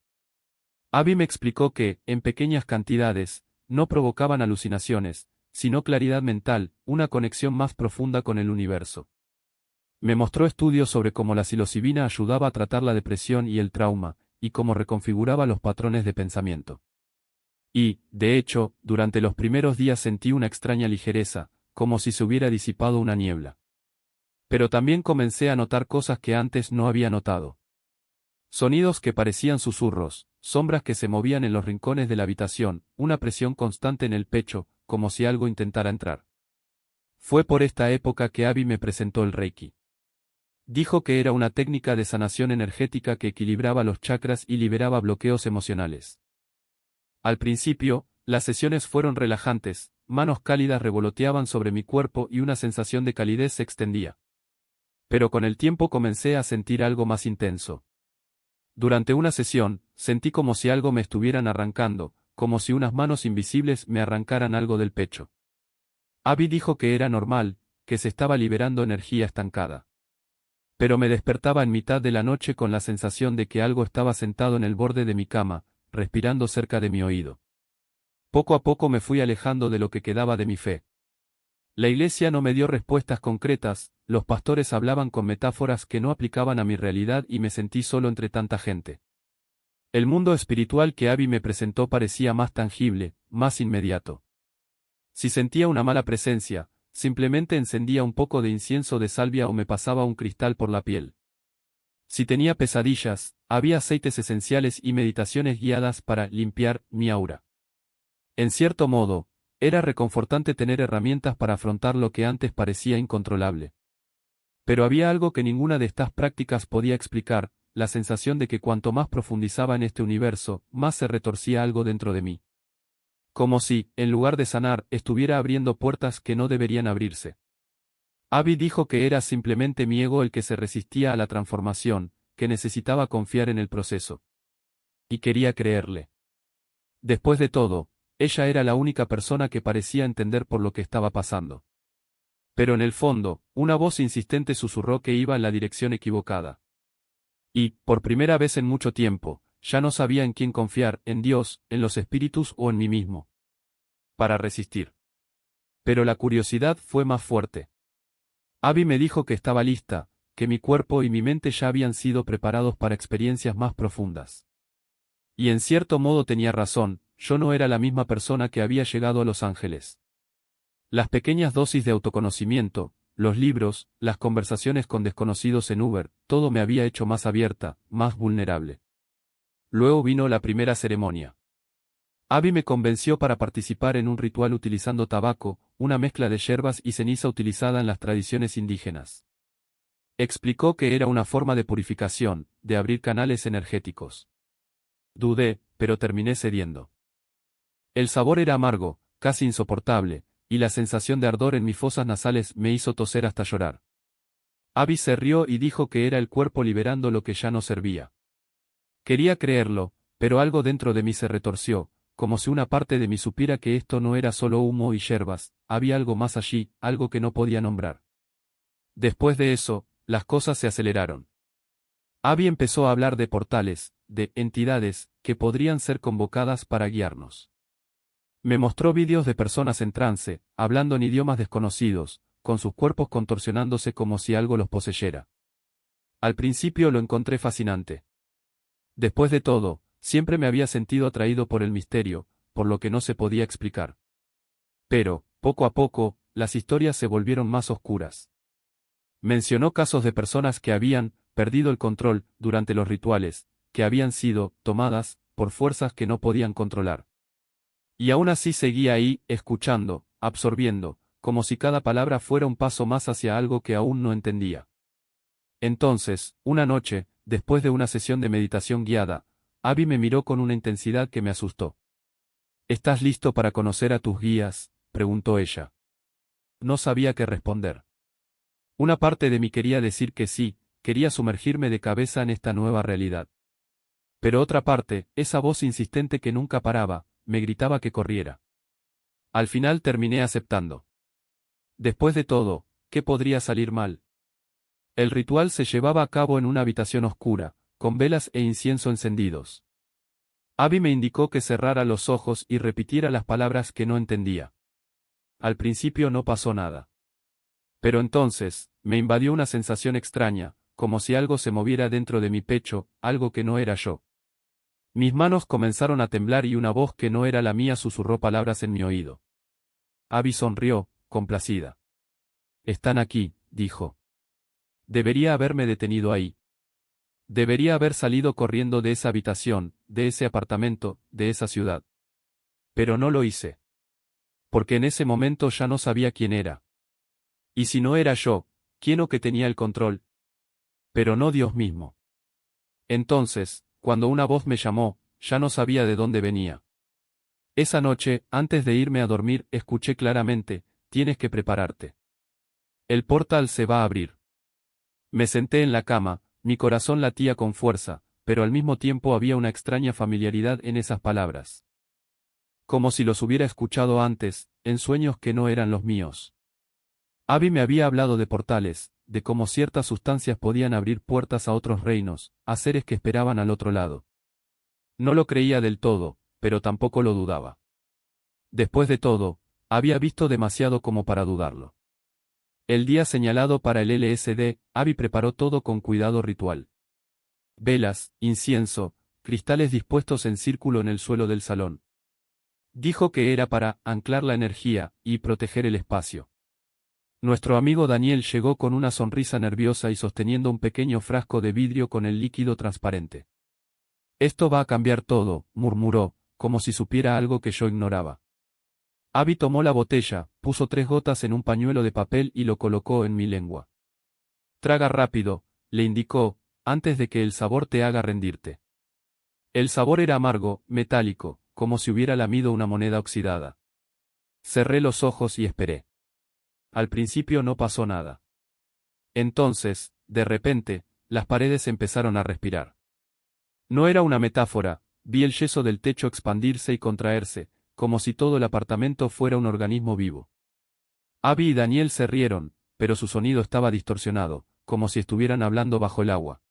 Abby me explicó que, en pequeñas cantidades, no provocaban alucinaciones, sino claridad mental, una conexión más profunda con el universo. Me mostró estudios sobre cómo la psilocibina ayudaba a tratar la depresión y el trauma, y cómo reconfiguraba los patrones de pensamiento. Y, de hecho, durante los primeros días sentí una extraña ligereza, como si se hubiera disipado una niebla. Pero también comencé a notar cosas que antes no había notado. Sonidos que parecían susurros, sombras que se movían en los rincones de la habitación, una presión constante en el pecho, como si algo intentara entrar. Fue por esta época que Abby me presentó el Reiki. Dijo que era una técnica de sanación energética que equilibraba los chakras y liberaba bloqueos emocionales. Al principio, las sesiones fueron relajantes, manos cálidas revoloteaban sobre mi cuerpo y una sensación de calidez se extendía. Pero con el tiempo comencé a sentir algo más intenso. Durante una sesión, sentí como si algo me estuvieran arrancando, como si unas manos invisibles me arrancaran algo del pecho. Abby dijo que era normal, que se estaba liberando energía estancada. Pero me despertaba en mitad de la noche con la sensación de que algo estaba sentado en el borde de mi cama, respirando cerca de mi oído. Poco a poco me fui alejando de lo que quedaba de mi fe. La iglesia no me dio respuestas concretas, los pastores hablaban con metáforas que no aplicaban a mi realidad y me sentí solo entre tanta gente. El mundo espiritual que Abby me presentó parecía más tangible, más inmediato. Si sentía una mala presencia, simplemente encendía un poco de incienso de salvia o me pasaba un cristal por la piel. Si tenía pesadillas, había aceites esenciales y meditaciones guiadas para limpiar mi aura. En cierto modo, era reconfortante tener herramientas para afrontar lo que antes parecía incontrolable. Pero había algo que ninguna de estas prácticas podía explicar, la sensación de que cuanto más profundizaba en este universo, más se retorcía algo dentro de mí. Como si, en lugar de sanar, estuviera abriendo puertas que no deberían abrirse. Abby dijo que era simplemente mi ego el que se resistía a la transformación, que necesitaba confiar en el proceso. Y quería creerle. Después de todo, ella era la única persona que parecía entender por lo que estaba pasando. Pero en el fondo, una voz insistente susurró que iba en la dirección equivocada. Y, por primera vez en mucho tiempo, ya no sabía en quién confiar, en Dios, en los espíritus o en mí mismo. Para resistir. Pero la curiosidad fue más fuerte. Abby me dijo que estaba lista, que mi cuerpo y mi mente ya habían sido preparados para experiencias más profundas. Y en cierto modo tenía razón, yo no era la misma persona que había llegado a Los Ángeles. Las pequeñas dosis de autoconocimiento, los libros, las conversaciones con desconocidos en Uber, todo me había hecho más abierta, más vulnerable. Luego vino la primera ceremonia. Abby me convenció para participar en un ritual utilizando tabaco, una mezcla de hierbas y ceniza utilizada en las tradiciones indígenas. Explicó que era una forma de purificación, de abrir canales energéticos. Dudé, pero terminé cediendo. El sabor era amargo, casi insoportable, y la sensación de ardor en mis fosas nasales me hizo toser hasta llorar. Abby se rió y dijo que era el cuerpo liberando lo que ya no servía. Quería creerlo, pero algo dentro de mí se retorció, como si una parte de mí supiera que esto no era solo humo y hierbas, había algo más allí, algo que no podía nombrar. Después de eso, las cosas se aceleraron. Abby empezó a hablar de portales, de entidades, que podrían ser convocadas para guiarnos. Me mostró vídeos de personas en trance, hablando en idiomas desconocidos, con sus cuerpos contorsionándose como si algo los poseyera. Al principio lo encontré fascinante. Después de todo, siempre me había sentido atraído por el misterio, por lo que no se podía explicar. Pero, poco a poco, las historias se volvieron más oscuras. Mencionó casos de personas que habían perdido el control durante los rituales, que habían sido tomadas por fuerzas que no podían controlar. Y aún así seguía ahí, escuchando, absorbiendo, como si cada palabra fuera un paso más hacia algo que aún no entendía. Entonces, una noche, después de una sesión de meditación guiada, Abby me miró con una intensidad que me asustó. ¿Estás listo para conocer a tus guías?, preguntó ella. No sabía qué responder. Una parte de mí quería decir que sí, quería sumergirme de cabeza en esta nueva realidad. Pero otra parte, esa voz insistente que nunca paraba, me gritaba que corriera. Al final terminé aceptando. Después de todo, ¿qué podría salir mal? El ritual se llevaba a cabo en una habitación oscura, con velas e incienso encendidos. Abby me indicó que cerrara los ojos y repitiera las palabras que no entendía. Al principio no pasó nada. Pero entonces, me invadió una sensación extraña, como si algo se moviera dentro de mi pecho, algo que no era yo. Mis manos comenzaron a temblar y una voz que no era la mía susurró palabras en mi oído. Abby sonrió, complacida. «Están aquí», dijo. Debería haberme detenido ahí. Debería haber salido corriendo de esa habitación, de ese apartamento, de esa ciudad. Pero no lo hice. Porque en ese momento ya no sabía quién era. Y si no era yo, ¿quién o que tenía el control? Pero no Dios mismo. Entonces, cuando una voz me llamó, ya no sabía de dónde venía. Esa noche, antes de irme a dormir, escuché claramente: «Tienes que prepararte. El portal se va a abrir». Me senté en la cama, mi corazón latía con fuerza, pero al mismo tiempo había una extraña familiaridad en esas palabras. Como si los hubiera escuchado antes, en sueños que no eran los míos. Abby me había hablado de portales, de cómo ciertas sustancias podían abrir puertas a otros reinos, a seres que esperaban al otro lado. No lo creía del todo, pero tampoco lo dudaba. Después de todo, Había visto demasiado como para dudarlo. El día señalado para el LSD, Abby preparó todo con cuidado ritual. Velas, incienso, cristales dispuestos en círculo en el suelo del salón. Dijo que era para anclar la energía y proteger el espacio. Nuestro amigo Daniel llegó con una sonrisa nerviosa y sosteniendo un pequeño frasco de vidrio con el líquido transparente. Esto va a cambiar todo, murmuró, como si supiera algo que yo ignoraba. Abby tomó la botella, puso 3 gotas en un pañuelo de papel y lo colocó en mi lengua. Traga rápido, le indicó, antes de que el sabor te haga rendirte. El sabor era amargo, metálico, como si hubiera lamido una moneda oxidada. Cerré los ojos y esperé. Al principio no pasó nada. Entonces, de repente, las paredes empezaron a respirar. No era una metáfora, vi el yeso del techo expandirse y contraerse, como si todo el apartamento fuera un organismo vivo. Abby y Daniel se rieron, pero su sonido estaba distorsionado, como si estuvieran hablando bajo el agua.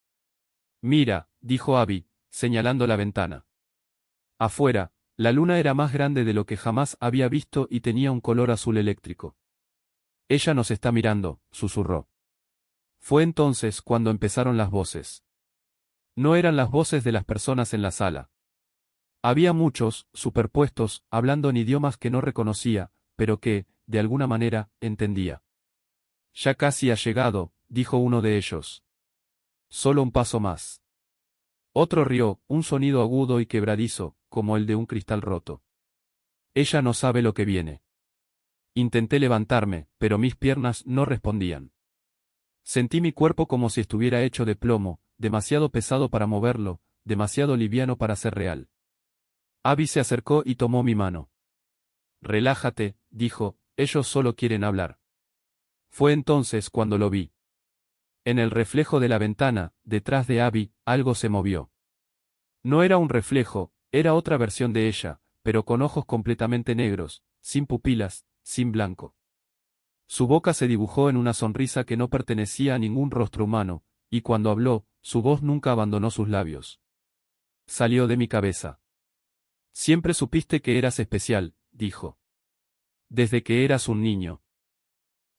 Mira, dijo Abby, señalando la ventana. Afuera, la luna era más grande de lo que jamás había visto y tenía un color azul eléctrico. Ella nos está mirando, susurró. Fue entonces cuando empezaron las voces. No eran las voces de las personas en la sala. Había muchos, superpuestos, hablando en idiomas que no reconocía, pero que, de alguna manera, entendía. Ya casi ha llegado, dijo uno de ellos. Solo un paso más. Otro rió, un sonido agudo y quebradizo, como el de un cristal roto. Ella no sabe lo que viene. Intenté levantarme, pero mis piernas no respondían. Sentí mi cuerpo como si estuviera hecho de plomo, demasiado pesado para moverlo, demasiado liviano para ser real. Abby se acercó y tomó mi mano. Relájate, dijo, ellos solo quieren hablar. Fue entonces cuando lo vi. En el reflejo de la ventana, detrás de Abby, algo se movió. No era un reflejo, era otra versión de ella, pero con ojos completamente negros, sin pupilas, sin blanco. Su boca se dibujó en una sonrisa que no pertenecía a ningún rostro humano, y cuando habló, su voz nunca abandonó sus labios. Salió de mi cabeza. Siempre supiste que eras especial, dijo. Desde que eras un niño.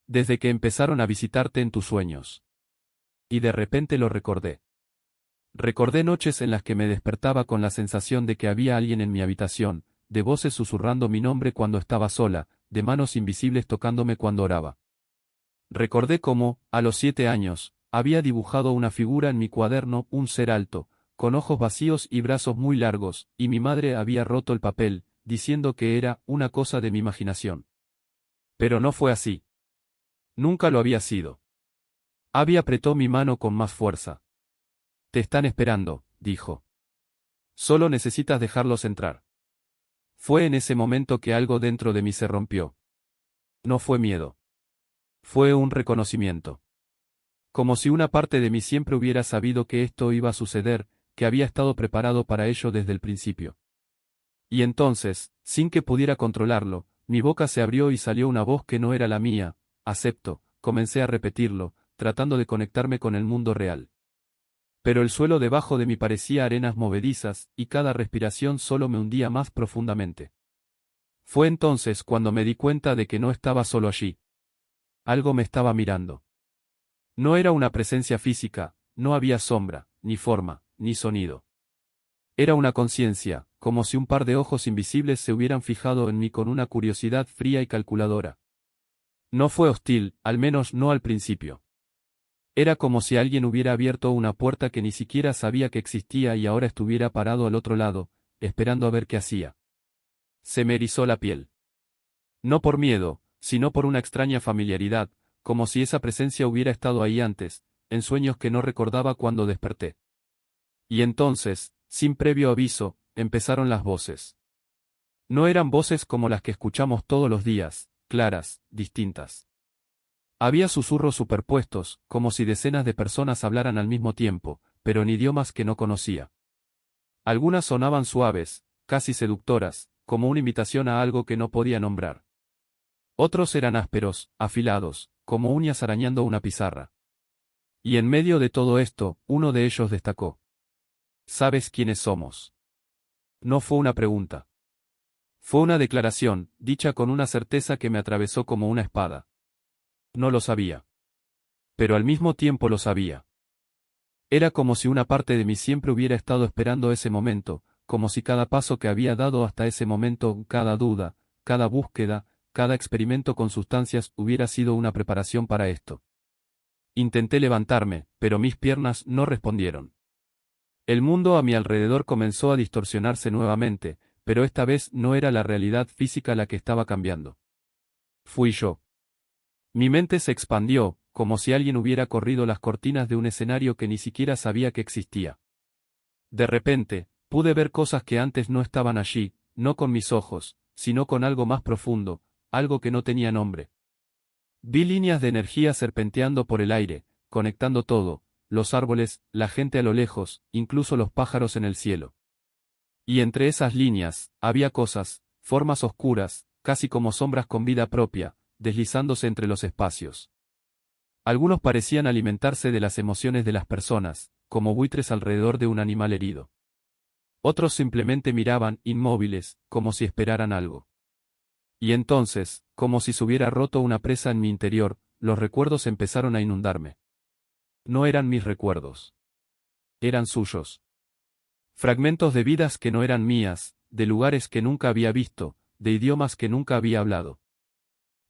Desde que empezaron a visitarte en tus sueños. Y de repente lo recordé. Recordé noches en las que me despertaba con la sensación de que había alguien en mi habitación, de voces susurrando mi nombre cuando estaba sola, de manos invisibles tocándome cuando oraba. Recordé cómo, a los 7 años, había dibujado una figura en mi cuaderno, un ser alto, con ojos vacíos y brazos muy largos, y mi madre había roto el papel, diciendo que era una cosa de mi imaginación. Pero no fue así. Nunca lo había sido. Abby apretó mi mano con más fuerza. Te están esperando, dijo. Solo necesitas dejarlos entrar. Fue en ese momento que algo dentro de mí se rompió. No fue miedo. Fue un reconocimiento. Como si una parte de mí siempre hubiera sabido que esto iba a suceder, que había estado preparado para ello desde el principio. Y entonces, sin que pudiera controlarlo, mi boca se abrió y salió una voz que no era la mía, acepto, comencé a repetirlo, tratando de conectarme con el mundo real. Pero el suelo debajo de mí parecía arenas movedizas, y cada respiración solo me hundía más profundamente. Fue entonces cuando me di cuenta de que no estaba solo allí. Algo me estaba mirando. No era una presencia física, no había sombra, ni forma, ni sonido. Era una conciencia, como si un par de ojos invisibles se hubieran fijado en mí con una curiosidad fría y calculadora. No fue hostil, al menos no al principio. Era como si alguien hubiera abierto una puerta que ni siquiera sabía que existía y ahora estuviera parado al otro lado, esperando a ver qué hacía. Se me erizó la piel. No por miedo, sino por una extraña familiaridad, como si esa presencia hubiera estado ahí antes, en sueños que no recordaba cuando desperté. Y entonces, sin previo aviso, empezaron las voces. No eran voces como las que escuchamos todos los días, claras, distintas. Había susurros superpuestos, como si decenas de personas hablaran al mismo tiempo, pero en idiomas que no conocía. Algunas sonaban suaves, casi seductoras, como una invitación a algo que no podía nombrar. Otros eran ásperos, afilados, como uñas arañando una pizarra. Y en medio de todo esto, uno de ellos destacó. ¿Sabes quiénes somos? No fue una pregunta. Fue una declaración, dicha con una certeza que me atravesó como una espada. No lo sabía. Pero al mismo tiempo lo sabía. Era como si una parte de mí siempre hubiera estado esperando ese momento, como si cada paso que había dado hasta ese momento, cada duda, cada búsqueda, cada experimento con sustancias hubiera sido una preparación para esto. Intenté levantarme, pero mis piernas no respondieron. El mundo a mi alrededor comenzó a distorsionarse nuevamente, pero esta vez no era la realidad física la que estaba cambiando. Fui yo. Mi mente se expandió, como si alguien hubiera corrido las cortinas de un escenario que ni siquiera sabía que existía. De repente, pude ver cosas que antes no estaban allí, no con mis ojos, sino con algo más profundo, algo que no tenía nombre. Vi líneas de energía serpenteando por el aire, conectando todo, los árboles, la gente a lo lejos, incluso los pájaros en el cielo. Y entre esas líneas, había cosas, formas oscuras, casi como sombras con vida propia, deslizándose entre los espacios. Algunos parecían alimentarse de las emociones de las personas, como buitres alrededor de un animal herido. Otros simplemente miraban, inmóviles, como si esperaran algo. Y entonces, como si se hubiera roto una presa en mi interior, los recuerdos empezaron a inundarme. No eran mis recuerdos. Eran suyos. Fragmentos de vidas que no eran mías, de lugares que nunca había visto, de idiomas que nunca había hablado.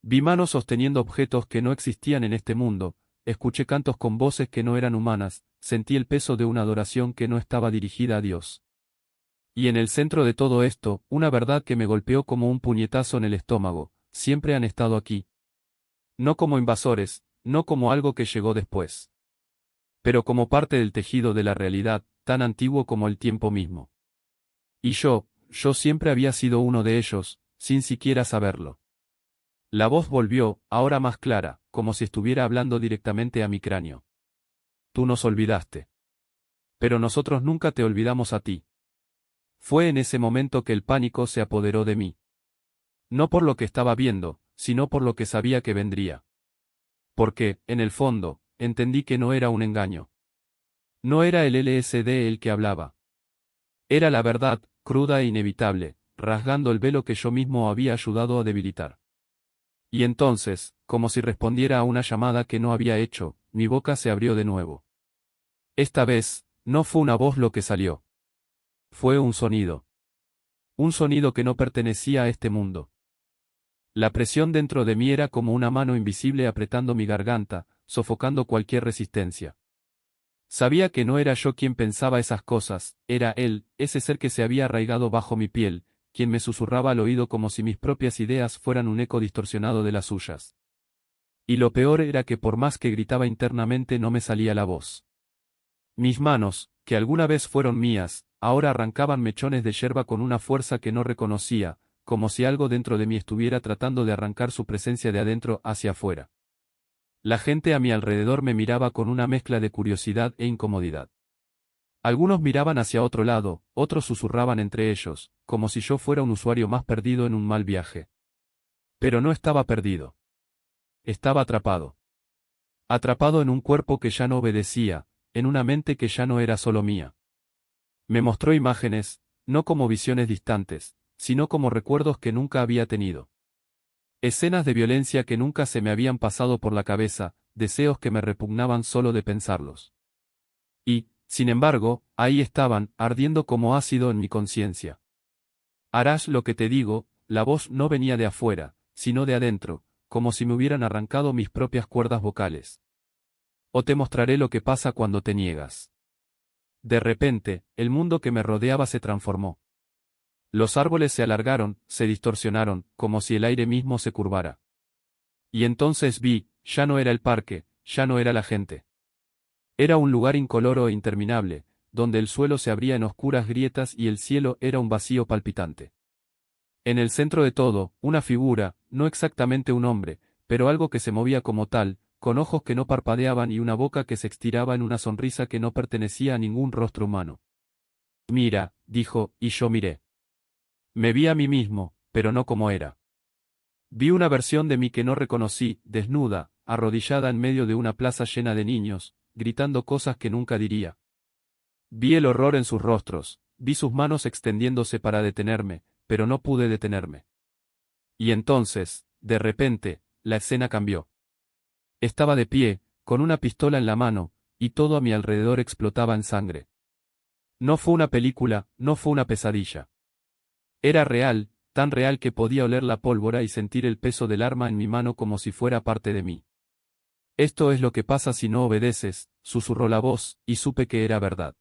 Vi manos sosteniendo objetos que no existían en este mundo, escuché cantos con voces que no eran humanas, sentí el peso de una adoración que no estaba dirigida a Dios. Y en el centro de todo esto, una verdad que me golpeó como un puñetazo en el estómago: siempre han estado aquí. No como invasores, no como algo que llegó después. Pero como parte del tejido de la realidad, tan antiguo como el tiempo mismo. Y yo siempre había sido uno de ellos, sin siquiera saberlo. La voz volvió, ahora más clara, como si estuviera hablando directamente a mi cráneo. Tú nos olvidaste. Pero nosotros nunca te olvidamos a ti. Fue en ese momento que el pánico se apoderó de mí. No por lo que estaba viendo, sino por lo que sabía que vendría. Porque, en el fondo, entendí que no era un engaño. No era el LSD el que hablaba. Era la verdad, cruda e inevitable, rasgando el velo que yo mismo había ayudado a debilitar. Y entonces, como si respondiera a una llamada que no había hecho, mi boca se abrió de nuevo. Esta vez, no fue una voz lo que salió. Fue un sonido. Un sonido que no pertenecía a este mundo. La presión dentro de mí era como una mano invisible apretando mi garganta, sofocando cualquier resistencia. Sabía que no era yo quien pensaba esas cosas, era él, ese ser que se había arraigado bajo mi piel, quien me susurraba al oído como si mis propias ideas fueran un eco distorsionado de las suyas. Y lo peor era que por más que gritaba internamente no me salía la voz. Mis manos, que alguna vez fueron mías, ahora arrancaban mechones de yerba con una fuerza que no reconocía, como si algo dentro de mí estuviera tratando de arrancar su presencia de adentro hacia afuera. La gente a mi alrededor me miraba con una mezcla de curiosidad e incomodidad. Algunos miraban hacia otro lado, otros susurraban entre ellos, como si yo fuera un usuario más perdido en un mal viaje. Pero no estaba perdido. Estaba atrapado. Atrapado en un cuerpo que ya no obedecía, en una mente que ya no era solo mía. Me mostró imágenes, no como visiones distantes, sino como recuerdos que nunca había tenido. Escenas de violencia que nunca se me habían pasado por la cabeza, deseos que me repugnaban solo de pensarlos. Y, sin embargo, ahí estaban, ardiendo como ácido en mi conciencia. Harás lo que te digo. La voz no venía de afuera, sino de adentro, como si me hubieran arrancado mis propias cuerdas vocales. O te mostraré lo que pasa cuando te niegas. De repente, el mundo que me rodeaba se transformó. Los árboles se alargaron, se distorsionaron, como si el aire mismo se curvara. Y entonces vi, ya no era el parque, ya no era la gente. Era un lugar incoloro e interminable, donde el suelo se abría en oscuras grietas y el cielo era un vacío palpitante. En el centro de todo, una figura, no exactamente un hombre, pero algo que se movía como tal, con ojos que no parpadeaban y una boca que se estiraba en una sonrisa que no pertenecía a ningún rostro humano. Mira, dijo, y yo miré. Me vi a mí mismo, pero no como era. Vi una versión de mí que no reconocí, desnuda, arrodillada en medio de una plaza llena de niños, gritando cosas que nunca diría. Vi el horror en sus rostros, vi sus manos extendiéndose para detenerme, pero no pude detenerme. Y entonces, de repente, la escena cambió. Estaba de pie, con una pistola en la mano, y todo a mi alrededor explotaba en sangre. No fue una película, no fue una pesadilla. Era real, tan real que podía oler la pólvora y sentir el peso del arma en mi mano como si fuera parte de mí. Esto es lo que pasa si no obedeces, susurró la voz, y supe que era verdad.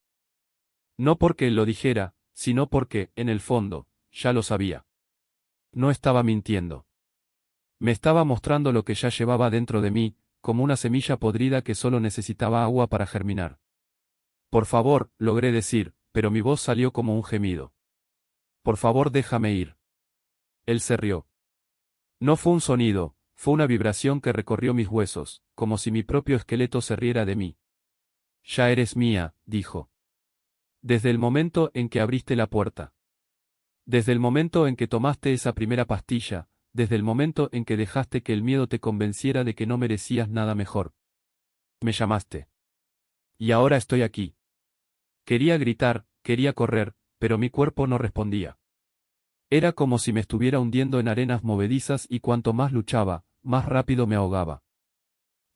No porque él lo dijera, sino porque, en el fondo, ya lo sabía. No estaba mintiendo. Me estaba mostrando lo que ya llevaba dentro de mí, como una semilla podrida que solo necesitaba agua para germinar. Por favor, logré decir, pero mi voz salió como un gemido. Por favor, déjame ir. Él se rió. No fue un sonido, fue una vibración que recorrió mis huesos, como si mi propio esqueleto se riera de mí. Ya eres mía, dijo. Desde el momento en que abriste la puerta. Desde el momento en que tomaste esa primera pastilla, desde el momento en que dejaste que el miedo te convenciera de que no merecías nada mejor. Me llamaste. Y ahora estoy aquí. Quería gritar, quería correr, pero mi cuerpo no respondía. Era como si me estuviera hundiendo en arenas movedizas y cuanto más luchaba, más rápido me ahogaba.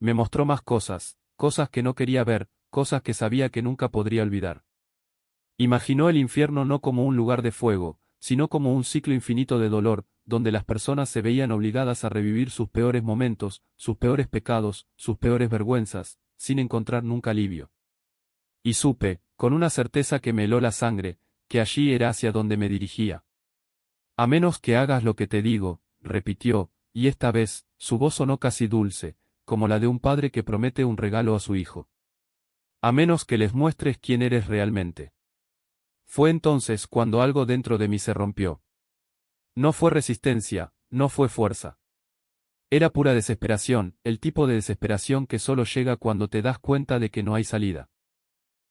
Me mostró más cosas, cosas que no quería ver, cosas que sabía que nunca podría olvidar. Imaginó el infierno no como un lugar de fuego, sino como un ciclo infinito de dolor, donde las personas se veían obligadas a revivir sus peores momentos, sus peores pecados, sus peores vergüenzas, sin encontrar nunca alivio. Y supe, con una certeza que me heló la sangre, que allí era hacia donde me dirigía. A menos que hagas lo que te digo, repitió, y esta vez, su voz sonó casi dulce, como la de un padre que promete un regalo a su hijo. A menos que les muestres quién eres realmente. Fue entonces cuando algo dentro de mí se rompió. No fue resistencia, no fue fuerza. Era pura desesperación, el tipo de desesperación que solo llega cuando te das cuenta de que no hay salida.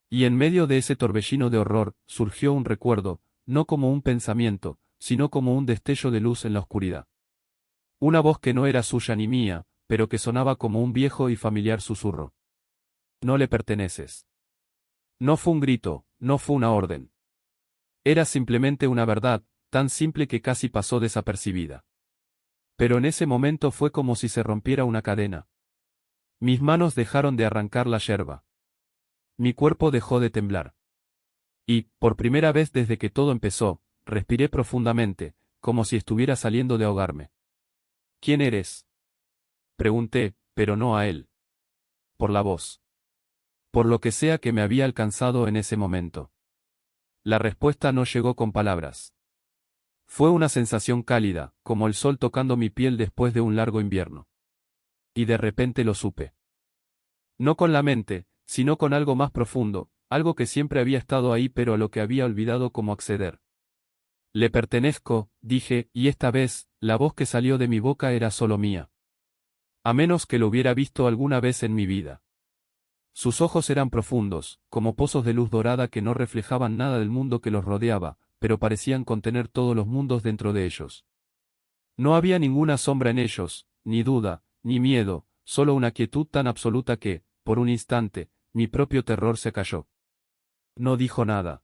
Y en medio de ese torbellino de horror, surgió un recuerdo, no como un pensamiento, sino como un destello de luz en la oscuridad. Una voz que no era suya ni mía, pero que sonaba como un viejo y familiar susurro. No le perteneces. No fue un grito, no fue una orden. Era simplemente una verdad, tan simple que casi pasó desapercibida. Pero en ese momento fue como si se rompiera una cadena. Mis manos dejaron de arrancar la yerba. Mi cuerpo dejó de temblar. Y, por primera vez desde que todo empezó, respiré profundamente, como si estuviera saliendo de ahogarme. ¿Quién eres? Pregunté, pero no a él. Por la voz. Por lo que sea que me había alcanzado en ese momento. La respuesta no llegó con palabras. Fue una sensación cálida, como el sol tocando mi piel después de un largo invierno. Y de repente lo supe. No con la mente, sino con algo más profundo, algo que siempre había estado ahí pero a lo que había olvidado cómo acceder. Le pertenezco, dije, y esta vez, la voz que salió de mi boca era solo mía. A menos que lo hubiera visto alguna vez en mi vida. Sus ojos eran profundos, como pozos de luz dorada que no reflejaban nada del mundo que los rodeaba, pero parecían contener todos los mundos dentro de ellos. No había ninguna sombra en ellos, ni duda, ni miedo, solo una quietud tan absoluta que, por un instante, mi propio terror se cayó. No dijo nada.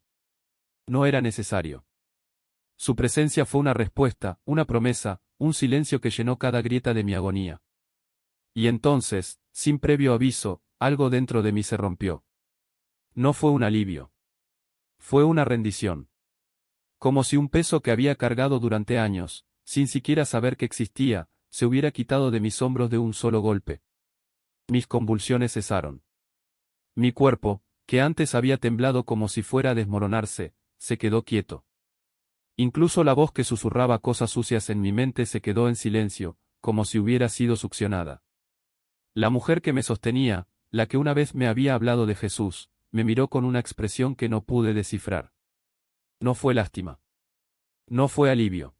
No era necesario. Su presencia fue una respuesta, una promesa, un silencio que llenó cada grieta de mi agonía. Y entonces, sin previo aviso, algo dentro de mí se rompió. No fue un alivio. Fue una rendición. Como si un peso que había cargado durante años, sin siquiera saber que existía, se hubiera quitado de mis hombros de un solo golpe. Mis convulsiones cesaron. Mi cuerpo, que antes había temblado como si fuera a desmoronarse, se quedó quieto. Incluso la voz que susurraba cosas sucias en mi mente se quedó en silencio, como si hubiera sido succionada. La mujer que me sostenía, la que una vez me había hablado de Jesús, me miró con una expresión que no pude descifrar. No fue lástima. No fue alivio.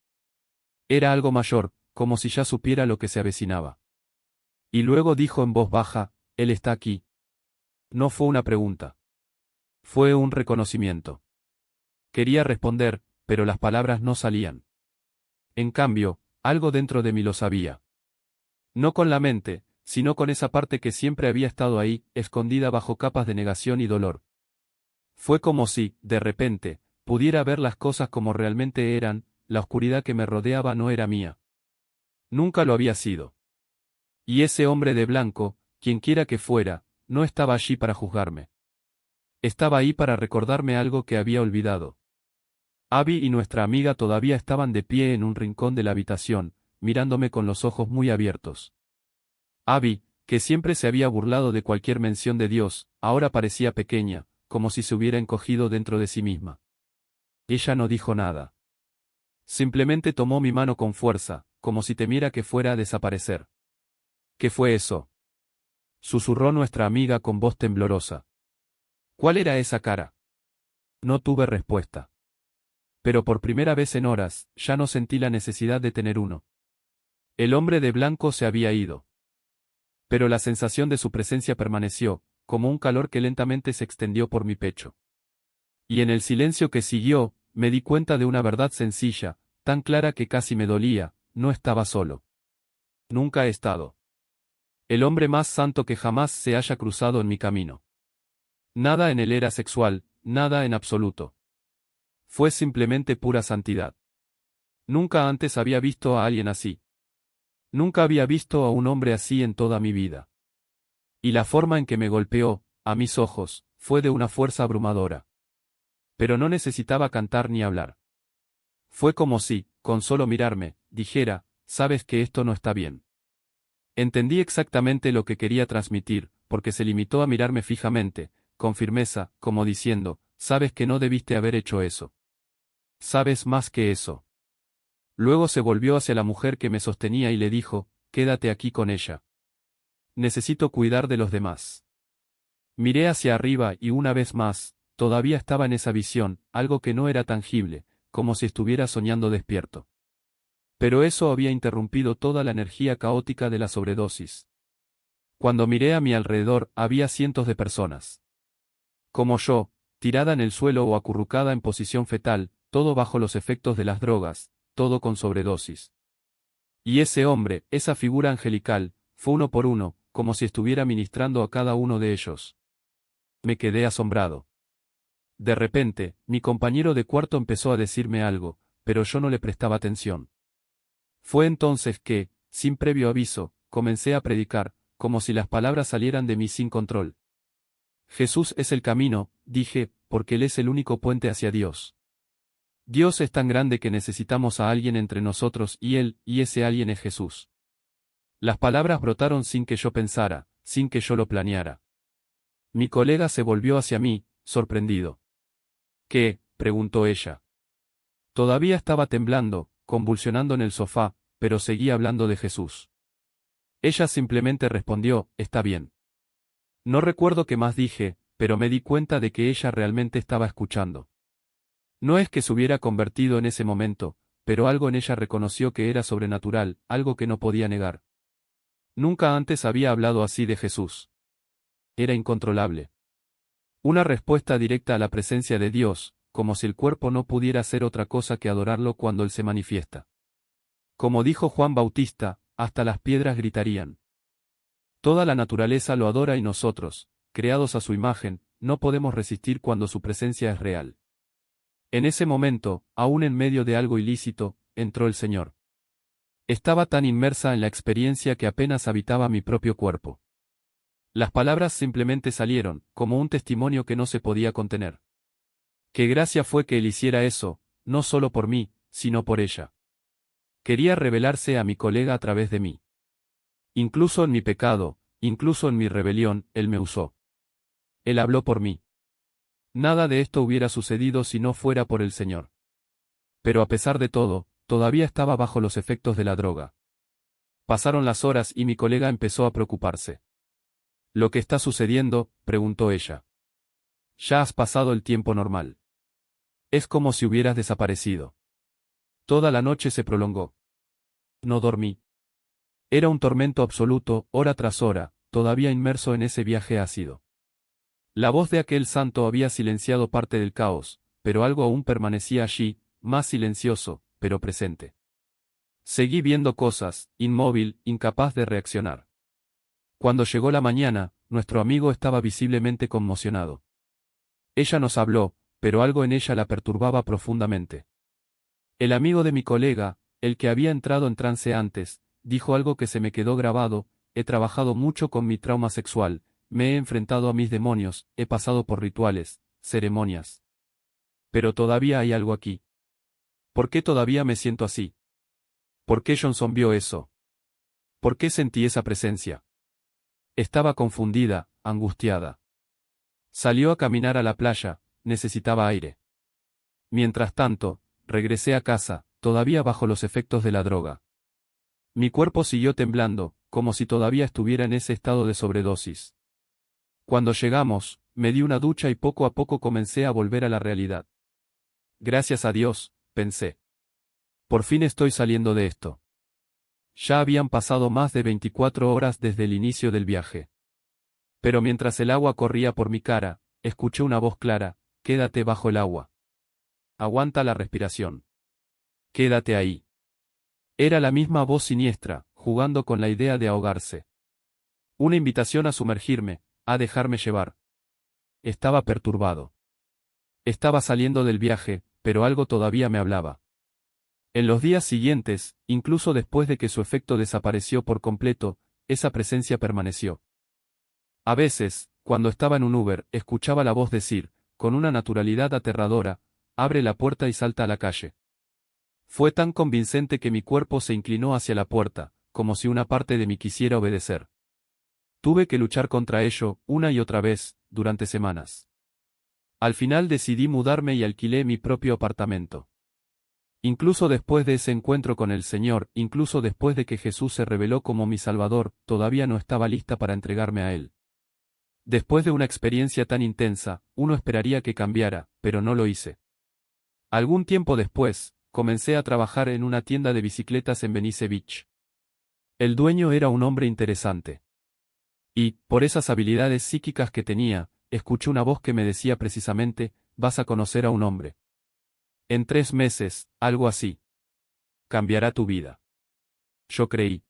Era algo mayor, como si ya supiera lo que se avecinaba. Y luego dijo en voz baja, Él está aquí. No fue una pregunta. Fue un reconocimiento. Quería responder, pero las palabras no salían. En cambio, algo dentro de mí lo sabía. No con la mente, sino con esa parte que siempre había estado ahí, escondida bajo capas de negación y dolor. Fue como si, de repente, pudiera ver las cosas como realmente eran, la oscuridad que me rodeaba no era mía. Nunca lo había sido. Y ese hombre de blanco, quienquiera que fuera, no estaba allí para juzgarme. Estaba ahí para recordarme algo que había olvidado. Abby y nuestra amiga todavía estaban de pie en un rincón de la habitación, mirándome con los ojos muy abiertos. Abby, que siempre se había burlado de cualquier mención de Dios, ahora parecía pequeña, como si se hubiera encogido dentro de sí misma. Ella no dijo nada. Simplemente tomó mi mano con fuerza, como si temiera que fuera a desaparecer. ¿Qué fue eso?, susurró nuestra amiga con voz temblorosa. ¿Cuál era esa cara? No tuve respuesta. Pero por primera vez en horas, ya no sentí la necesidad de tener uno. El hombre de blanco se había ido. Pero la sensación de su presencia permaneció, como un calor que lentamente se extendió por mi pecho. Y en el silencio que siguió, me di cuenta de una verdad sencilla, tan clara que casi me dolía: no estaba solo. Nunca he estado. El hombre más santo que jamás se haya cruzado en mi camino. Nada en él era sexual, nada en absoluto. Fue simplemente pura santidad. Nunca antes había visto a alguien así. Nunca había visto a un hombre así en toda mi vida. Y la forma en que me golpeó, a mis ojos, fue de una fuerza abrumadora. Pero no necesitaba cantar ni hablar. Fue como si, con solo mirarme, dijera: sabes que esto no está bien. Entendí exactamente lo que quería transmitir, porque se limitó a mirarme fijamente, con firmeza, como diciendo: sabes que no debiste haber hecho eso. Sabes más que eso. Luego se volvió hacia la mujer que me sostenía y le dijo: quédate aquí con ella. Necesito cuidar de los demás. Miré hacia arriba y una vez más, todavía estaba en esa visión, algo que no era tangible, como si estuviera soñando despierto. Pero eso había interrumpido toda la energía caótica de la sobredosis. Cuando miré a mi alrededor, había cientos de personas. Como yo, tirada en el suelo o acurrucada en posición fetal, todo bajo los efectos de las drogas, todo con sobredosis. Y ese hombre, esa figura angelical, fue uno por uno, como si estuviera ministrando a cada uno de ellos. Me quedé asombrado. De repente, mi compañero de cuarto empezó a decirme algo, pero yo no le prestaba atención. Fue entonces que, sin previo aviso, comencé a predicar, como si las palabras salieran de mí sin control. Jesús es el camino, dije, porque Él es el único puente hacia Dios. Dios es tan grande que necesitamos a alguien entre nosotros y ese alguien es Jesús. Las palabras brotaron sin que yo pensara, sin que yo lo planeara. Mi colega se volvió hacia mí, sorprendido. ¿Qué?, preguntó ella. Todavía estaba temblando, convulsionando en el sofá, pero seguía hablando de Jesús. Ella simplemente respondió: está bien. No recuerdo qué más dije, pero me di cuenta de que ella realmente estaba escuchando. No es que se hubiera convertido en ese momento, pero algo en ella reconoció que era sobrenatural, algo que no podía negar. Nunca antes había hablado así de Jesús. Era incontrolable. Una respuesta directa a la presencia de Dios, como si el cuerpo no pudiera hacer otra cosa que adorarlo cuando Él se manifiesta. Como dijo Juan Bautista, hasta las piedras gritarían. Toda la naturaleza lo adora y nosotros, creados a su imagen, no podemos resistir cuando su presencia es real. En ese momento, aún en medio de algo ilícito, entró el Señor. Estaba tan inmersa en la experiencia que apenas habitaba mi propio cuerpo. Las palabras simplemente salieron, como un testimonio que no se podía contener. Qué gracia fue que Él hiciera eso, no solo por mí, sino por ella. Quería revelarse a mi colega a través de mí. Incluso en mi pecado, incluso en mi rebelión, Él me usó. Él habló por mí. Nada de esto hubiera sucedido si no fuera por el Señor. Pero a pesar de todo, todavía estaba bajo los efectos de la droga. Pasaron las horas y mi colega empezó a preocuparse. ¿Lo que está sucediendo?, preguntó ella. Ya has pasado el tiempo normal. Es como si hubieras desaparecido. Toda la noche se prolongó. No dormí. Era un tormento absoluto, hora tras hora, todavía inmerso en ese viaje ácido. La voz de aquel santo había silenciado parte del caos, pero algo aún permanecía allí, más silencioso, pero presente. Seguí viendo cosas, inmóvil, incapaz de reaccionar. Cuando llegó la mañana, nuestro amigo estaba visiblemente conmocionado. Ella nos habló, pero algo en ella la perturbaba profundamente. El amigo de mi colega, el que había entrado en trance antes, dijo algo que se me quedó grabado: he trabajado mucho con mi trauma sexual, me he enfrentado a mis demonios, he pasado por rituales, ceremonias. Pero todavía hay algo aquí. ¿Por qué todavía me siento así? ¿Por qué Johnson vio eso? ¿Por qué sentí esa presencia? Estaba confundida, angustiada. Salió a caminar a la playa, necesitaba aire. Mientras tanto, regresé a casa, todavía bajo los efectos de la droga. Mi cuerpo siguió temblando, como si todavía estuviera en ese estado de sobredosis. Cuando llegamos, me di una ducha y poco a poco comencé a volver a la realidad. Gracias a Dios, pensé. Por fin estoy saliendo de esto. Ya habían pasado más de 24 horas desde el inicio del viaje. Pero mientras el agua corría por mi cara, escuché una voz clara: quédate bajo el agua. Aguanta la respiración. Quédate ahí. Era la misma voz siniestra, jugando con la idea de ahogarse. Una invitación a sumergirme, a dejarme llevar. Estaba perturbado. Estaba saliendo del viaje, pero algo todavía me hablaba. En los días siguientes, incluso después de que su efecto desapareció por completo, esa presencia permaneció. A veces, cuando estaba en un Uber, escuchaba la voz decir, con una naturalidad aterradora: abre la puerta y salta a la calle. Fue tan convincente que mi cuerpo se inclinó hacia la puerta, como si una parte de mí quisiera obedecer. Tuve que luchar contra ello, una y otra vez, durante semanas. Al final decidí mudarme y alquilé mi propio apartamento. Incluso después de ese encuentro con el Señor, incluso después de que Jesús se reveló como mi Salvador, todavía no estaba lista para entregarme a Él. Después de una experiencia tan intensa, uno esperaría que cambiara, pero no lo hice. Algún tiempo después, comencé a trabajar en una tienda de bicicletas en Venice Beach. El dueño era un hombre interesante. Y, por esas habilidades psíquicas que tenía, escuché una voz que me decía precisamente: vas a conocer a un hombre. En 3 meses, algo así. Cambiará tu vida. Yo creí.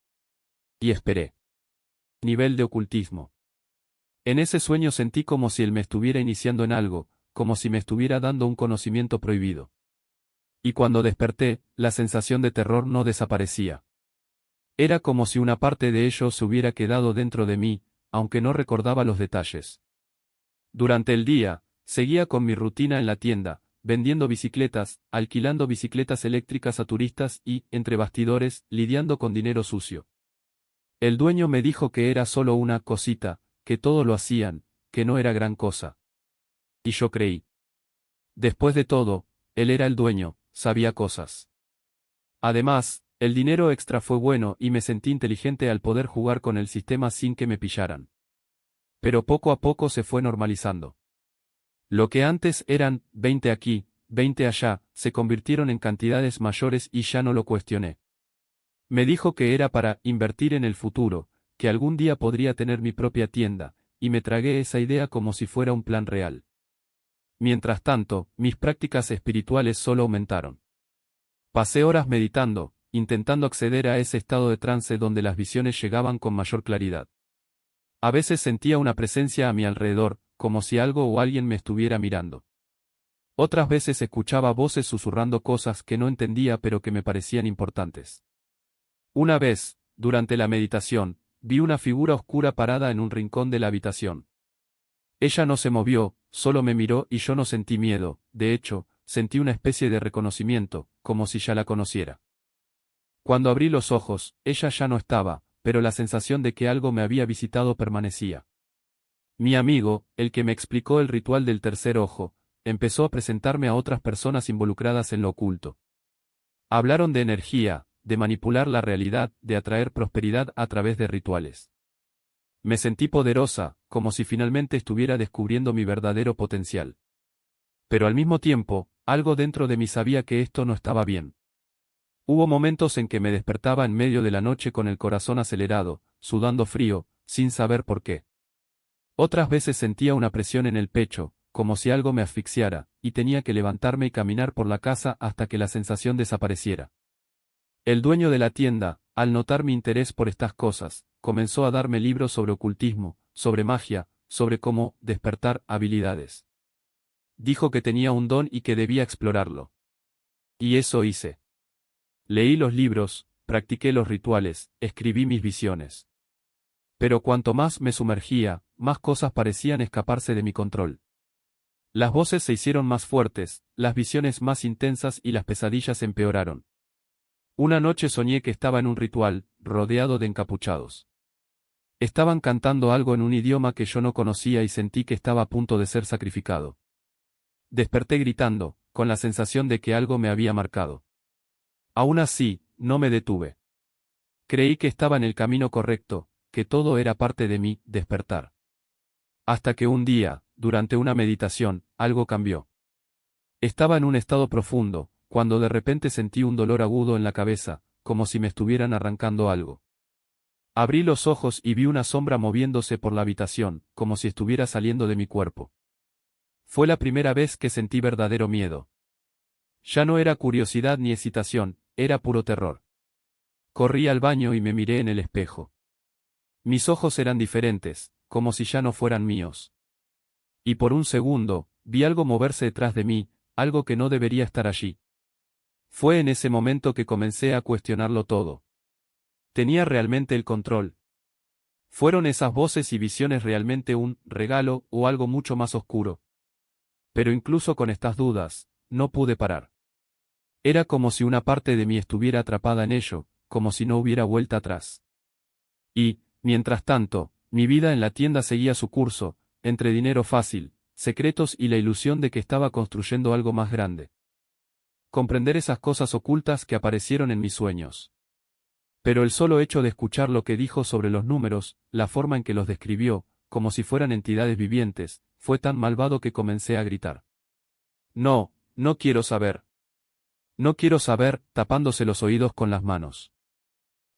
Y esperé. Nivel de ocultismo. En ese sueño sentí como si él me estuviera iniciando en algo, como si me estuviera dando un conocimiento prohibido. Y cuando desperté, la sensación de terror no desaparecía. Era como si una parte de ello se hubiera quedado dentro de mí, aunque no recordaba los detalles. Durante el día, seguía con mi rutina en la tienda, vendiendo bicicletas, alquilando bicicletas eléctricas a turistas y, entre bastidores, lidiando con dinero sucio. El dueño me dijo que era solo una cosita, que todo lo hacían, que no era gran cosa. Y yo creí. Después de todo, él era el dueño, sabía cosas. Además, el dinero extra fue bueno y me sentí inteligente al poder jugar con el sistema sin que me pillaran. Pero poco a poco se fue normalizando. Lo que antes eran 20 aquí, 20 allá, se convirtieron en cantidades mayores y ya no lo cuestioné. Me dijo que era para invertir en el futuro, que algún día podría tener mi propia tienda, y me tragué esa idea como si fuera un plan real. Mientras tanto, mis prácticas espirituales solo aumentaron. Pasé horas meditando, intentando acceder a ese estado de trance donde las visiones llegaban con mayor claridad. A veces sentía una presencia a mi alrededor, como si algo o alguien me estuviera mirando. Otras veces escuchaba voces susurrando cosas que no entendía pero que me parecían importantes. Una vez, durante la meditación, vi una figura oscura parada en un rincón de la habitación. Ella no se movió, solo me miró y yo no sentí miedo, de hecho, sentí una especie de reconocimiento, como si ya la conociera. Cuando abrí los ojos, ella ya no estaba, pero la sensación de que algo me había visitado permanecía. Mi amigo, el que me explicó el ritual del tercer ojo, empezó a presentarme a otras personas involucradas en lo oculto. Hablaron de energía, de manipular la realidad, de atraer prosperidad a través de rituales. Me sentí poderosa, como si finalmente estuviera descubriendo mi verdadero potencial. Pero al mismo tiempo, algo dentro de mí sabía que esto no estaba bien. Hubo momentos en que me despertaba en medio de la noche con el corazón acelerado, sudando frío, sin saber por qué. Otras veces sentía una presión en el pecho, como si algo me asfixiara, y tenía que levantarme y caminar por la casa hasta que la sensación desapareciera. El dueño de la tienda, al notar mi interés por estas cosas, comenzó a darme libros sobre ocultismo, sobre magia, sobre cómo despertar habilidades. Dijo que tenía un don y que debía explorarlo. Y eso hice. Leí los libros, practiqué los rituales, escribí mis visiones. Pero cuanto más me sumergía, más cosas parecían escaparse de mi control. Las voces se hicieron más fuertes, las visiones más intensas y las pesadillas empeoraron. Una noche soñé que estaba en un ritual, rodeado de encapuchados. Estaban cantando algo en un idioma que yo no conocía y sentí que estaba a punto de ser sacrificado. Desperté gritando, con la sensación de que algo me había marcado. Aún así, no me detuve. Creí que estaba en el camino correcto, que todo era parte de mi despertar. Hasta que un día, durante una meditación, algo cambió. Estaba en un estado profundo, cuando de repente sentí un dolor agudo en la cabeza, como si me estuvieran arrancando algo. Abrí los ojos y vi una sombra moviéndose por la habitación, como si estuviera saliendo de mi cuerpo. Fue la primera vez que sentí verdadero miedo. Ya no era curiosidad ni excitación, era puro terror. Corrí al baño y me miré en el espejo. Mis ojos eran diferentes, como si ya no fueran míos. Y por un segundo, vi algo moverse detrás de mí, algo que no debería estar allí. Fue en ese momento que comencé a cuestionarlo todo. ¿Tenía realmente el control? ¿Fueron esas voces y visiones realmente un regalo o algo mucho más oscuro? Pero incluso con estas dudas, no pude parar. Era como si una parte de mí estuviera atrapada en ello, como si no hubiera vuelta atrás. Y, mientras tanto, mi vida en la tienda seguía su curso, entre dinero fácil, secretos y la ilusión de que estaba construyendo algo más grande. Comprender esas cosas ocultas que aparecieron en mis sueños. Pero el solo hecho de escuchar lo que dijo sobre los números, la forma en que los describió, como si fueran entidades vivientes, fue tan malvado que comencé a gritar. No, no quiero saber. No quiero saber, tapándose los oídos con las manos.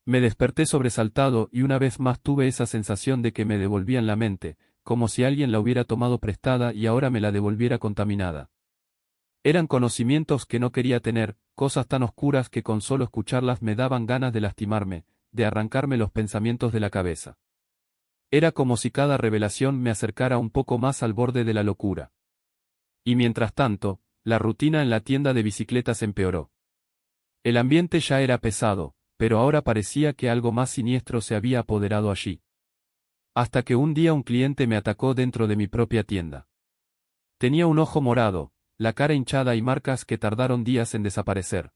Me desperté sobresaltado y una vez más tuve esa sensación de que me devolvían la mente, como si alguien la hubiera tomado prestada y ahora me la devolviera contaminada. Eran conocimientos que no quería tener, cosas tan oscuras que con solo escucharlas me daban ganas de lastimarme, de arrancarme los pensamientos de la cabeza. Era como si cada revelación me acercara un poco más al borde de la locura. Y mientras tanto, la rutina en la tienda de bicicletas empeoró. El ambiente ya era pesado, pero ahora parecía que algo más siniestro se había apoderado allí. Hasta que un día un cliente me atacó dentro de mi propia tienda. Tenía un ojo morado, la cara hinchada y marcas que tardaron días en desaparecer.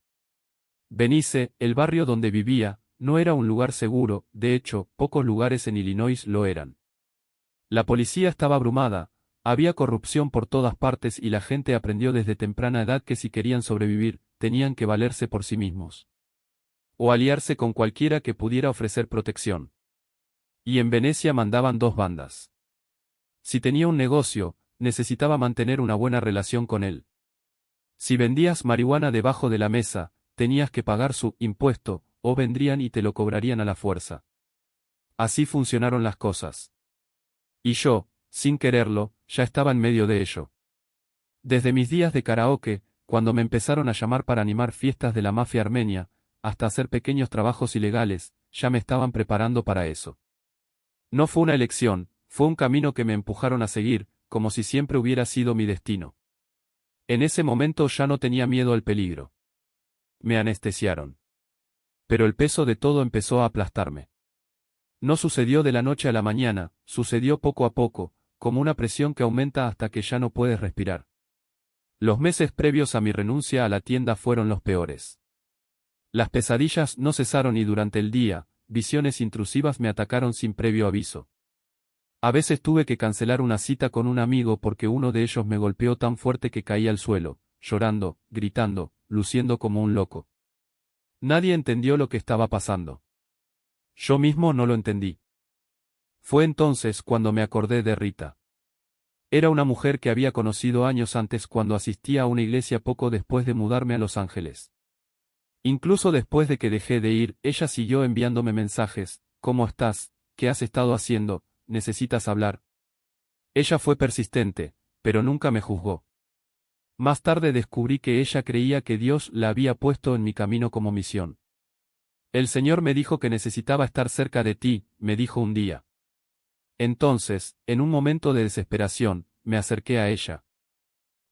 Venice, el barrio donde vivía, no era un lugar seguro, de hecho, pocos lugares en Illinois lo eran. La policía estaba abrumada, había corrupción por todas partes y la gente aprendió desde temprana edad que si querían sobrevivir, tenían que valerse por sí mismos. O aliarse con cualquiera que pudiera ofrecer protección. Y en Venecia mandaban dos bandas. Si tenía un negocio, necesitaba mantener una buena relación con él. Si vendías marihuana debajo de la mesa, tenías que pagar su impuesto, o vendrían y te lo cobrarían a la fuerza. Así funcionaron las cosas. Y yo, sin quererlo, ya estaba en medio de ello. Desde mis días de karaoke, cuando me empezaron a llamar para animar fiestas de la mafia armenia, hasta hacer pequeños trabajos ilegales, ya me estaban preparando para eso. No fue una elección, fue un camino que me empujaron a seguir, como si siempre hubiera sido mi destino. En ese momento ya no tenía miedo al peligro. Me anestesiaron. Pero el peso de todo empezó a aplastarme. No sucedió de la noche a la mañana, sucedió poco a poco, como una presión que aumenta hasta que ya no puedes respirar. Los meses previos a mi renuncia a la tienda fueron los peores. Las pesadillas no cesaron y durante el día, visiones intrusivas me atacaron sin previo aviso. A veces tuve que cancelar una cita con un amigo porque uno de ellos me golpeó tan fuerte que caí al suelo, llorando, gritando, luciendo como un loco. Nadie entendió lo que estaba pasando. Yo mismo no lo entendí. Fue entonces cuando me acordé de Rita. Era una mujer que había conocido años antes cuando asistía a una iglesia poco después de mudarme a Los Ángeles. Incluso después de que dejé de ir, ella siguió enviándome mensajes: ¿cómo estás? ¿Qué has estado haciendo? ¿Necesitas hablar? Ella fue persistente, pero nunca me juzgó. Más tarde descubrí que ella creía que Dios la había puesto en mi camino como misión. El Señor me dijo que necesitaba estar cerca de ti, me dijo un día. Entonces, en un momento de desesperación, me acerqué a ella.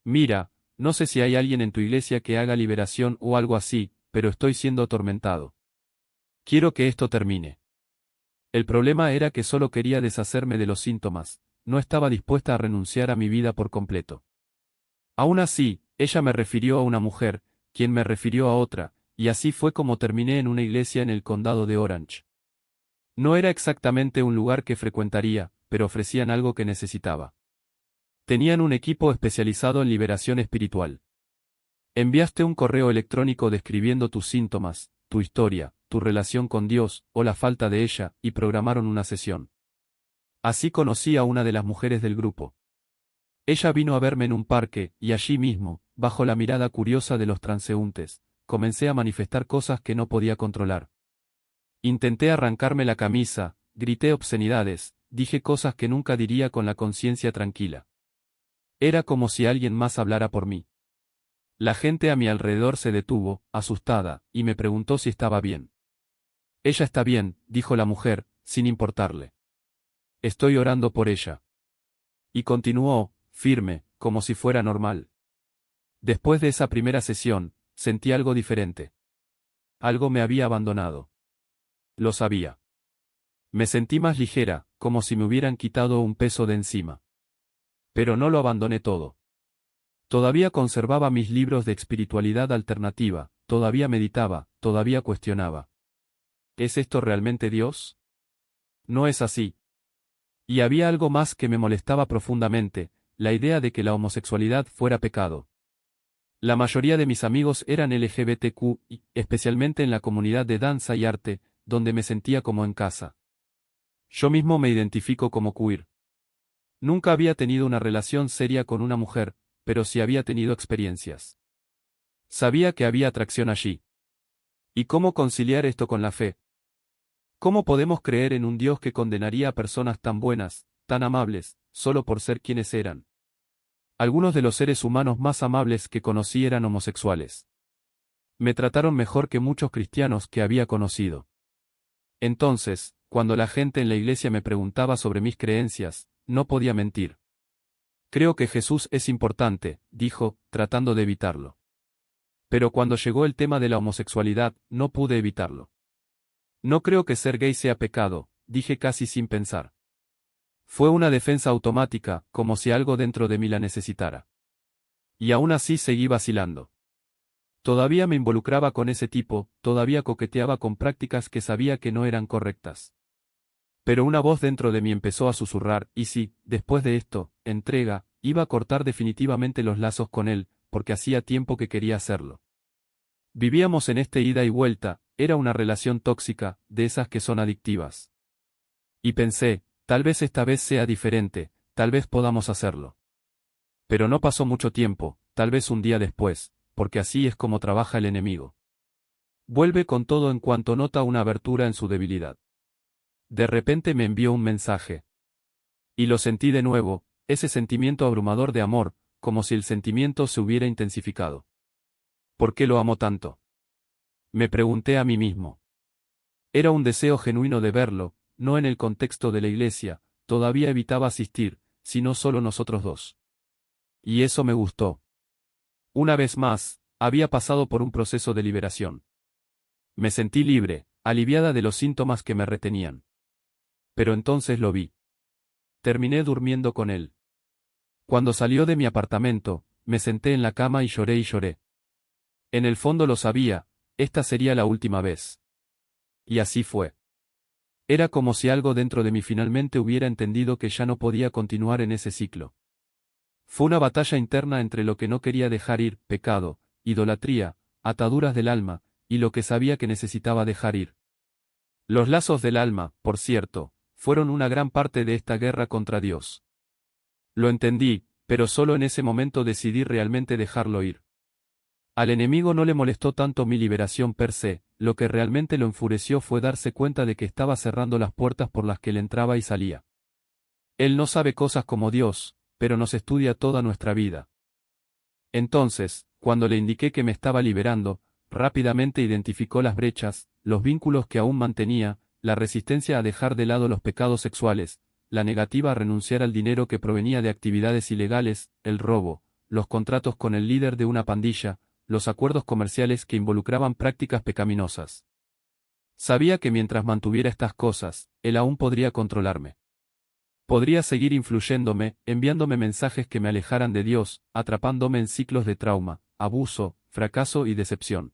Mira, no sé si hay alguien en tu iglesia que haga liberación o algo así, pero estoy siendo atormentado. Quiero que esto termine. El problema era que solo quería deshacerme de los síntomas, no estaba dispuesta a renunciar a mi vida por completo. Aún así, ella me refirió a una mujer, quien me refirió a otra, y así fue como terminé en una iglesia en el condado de Orange. No era exactamente un lugar que frecuentaría, pero ofrecían algo que necesitaba. Tenían un equipo especializado en liberación espiritual. Enviaste un correo electrónico describiendo tus síntomas, tu historia, tu relación con Dios, o la falta de ella, y programaron una sesión. Así conocí a una de las mujeres del grupo. Ella vino a verme en un parque, y allí mismo, bajo la mirada curiosa de los transeúntes, comencé a manifestar cosas que no podía controlar. Intenté arrancarme la camisa, grité obscenidades, dije cosas que nunca diría con la conciencia tranquila. Era como si alguien más hablara por mí. La gente a mi alrededor se detuvo, asustada, y me preguntó si estaba bien. Ella está bien, dijo la mujer, sin importarle. Estoy orando por ella. Y continuó, firme, como si fuera normal. Después de esa primera sesión, sentí algo diferente. Algo me había abandonado. Lo sabía. Me sentí más ligera, como si me hubieran quitado un peso de encima. Pero no lo abandoné todo. Todavía conservaba mis libros de espiritualidad alternativa, todavía meditaba, todavía cuestionaba. ¿Es esto realmente Dios? No es así. Y había algo más que me molestaba profundamente, la idea de que la homosexualidad fuera pecado. La mayoría de mis amigos eran LGBTQ, especialmente en la comunidad de danza y arte, donde me sentía como en casa. Yo mismo me identifico como queer. Nunca había tenido una relación seria con una mujer, pero sí había tenido experiencias. Sabía que había atracción allí. ¿Y cómo conciliar esto con la fe? ¿Cómo podemos creer en un Dios que condenaría a personas tan buenas, tan amables, solo por ser quienes eran? Algunos de los seres humanos más amables que conocí eran homosexuales. Me trataron mejor que muchos cristianos que había conocido. Entonces, cuando la gente en la iglesia me preguntaba sobre mis creencias, no podía mentir. Creo que Jesús es importante, dijo, tratando de evitarlo. Pero cuando llegó el tema de la homosexualidad, no pude evitarlo. No creo que ser gay sea pecado, dije casi sin pensar. Fue una defensa automática, como si algo dentro de mí la necesitara. Y aún así seguí vacilando. Todavía me involucraba con ese tipo, todavía coqueteaba con prácticas que sabía que no eran correctas. Pero una voz dentro de mí empezó a susurrar, y si, después de esto, entrega, iba a cortar definitivamente los lazos con él, porque hacía tiempo que quería hacerlo. Vivíamos en este ida y vuelta, era una relación tóxica, de esas que son adictivas. Y pensé, tal vez esta vez sea diferente, tal vez podamos hacerlo. Pero no pasó mucho tiempo, tal vez un día después, porque así es como trabaja el enemigo. Vuelve con todo en cuanto nota una abertura en su debilidad. De repente me envió un mensaje. Y lo sentí de nuevo, ese sentimiento abrumador de amor, como si el sentimiento se hubiera intensificado. ¿Por qué lo amo tanto? Me pregunté a mí mismo. Era un deseo genuino de verlo, no en el contexto de la iglesia, todavía evitaba asistir, sino solo nosotros dos. Y eso me gustó. Una vez más, había pasado por un proceso de liberación. Me sentí libre, aliviada de los síntomas que me retenían. Pero entonces lo vi. Terminé durmiendo con él. Cuando salió de mi apartamento, me senté en la cama y lloré y lloré. En el fondo lo sabía, esta sería la última vez. Y así fue. Era como si algo dentro de mí finalmente hubiera entendido que ya no podía continuar en ese ciclo. Fue una batalla interna entre lo que no quería dejar ir, pecado, idolatría, ataduras del alma, y lo que sabía que necesitaba dejar ir. Los lazos del alma, por cierto, fueron una gran parte de esta guerra contra Dios. Lo entendí, pero solo en ese momento decidí realmente dejarlo ir. Al enemigo no le molestó tanto mi liberación per se, lo que realmente lo enfureció fue darse cuenta de que estaba cerrando las puertas por las que él entraba y salía. Él no sabe cosas como Dios, pero nos estudia toda nuestra vida. Entonces, cuando le indiqué que me estaba liberando, rápidamente identificó las brechas, los vínculos que aún mantenía, la resistencia a dejar de lado los pecados sexuales, la negativa a renunciar al dinero que provenía de actividades ilegales, el robo, los contratos con el líder de una pandilla, los acuerdos comerciales que involucraban prácticas pecaminosas. Sabía que mientras mantuviera estas cosas, él aún podría controlarme. Podría seguir influyéndome, enviándome mensajes que me alejaran de Dios, atrapándome en ciclos de trauma, abuso, fracaso y decepción.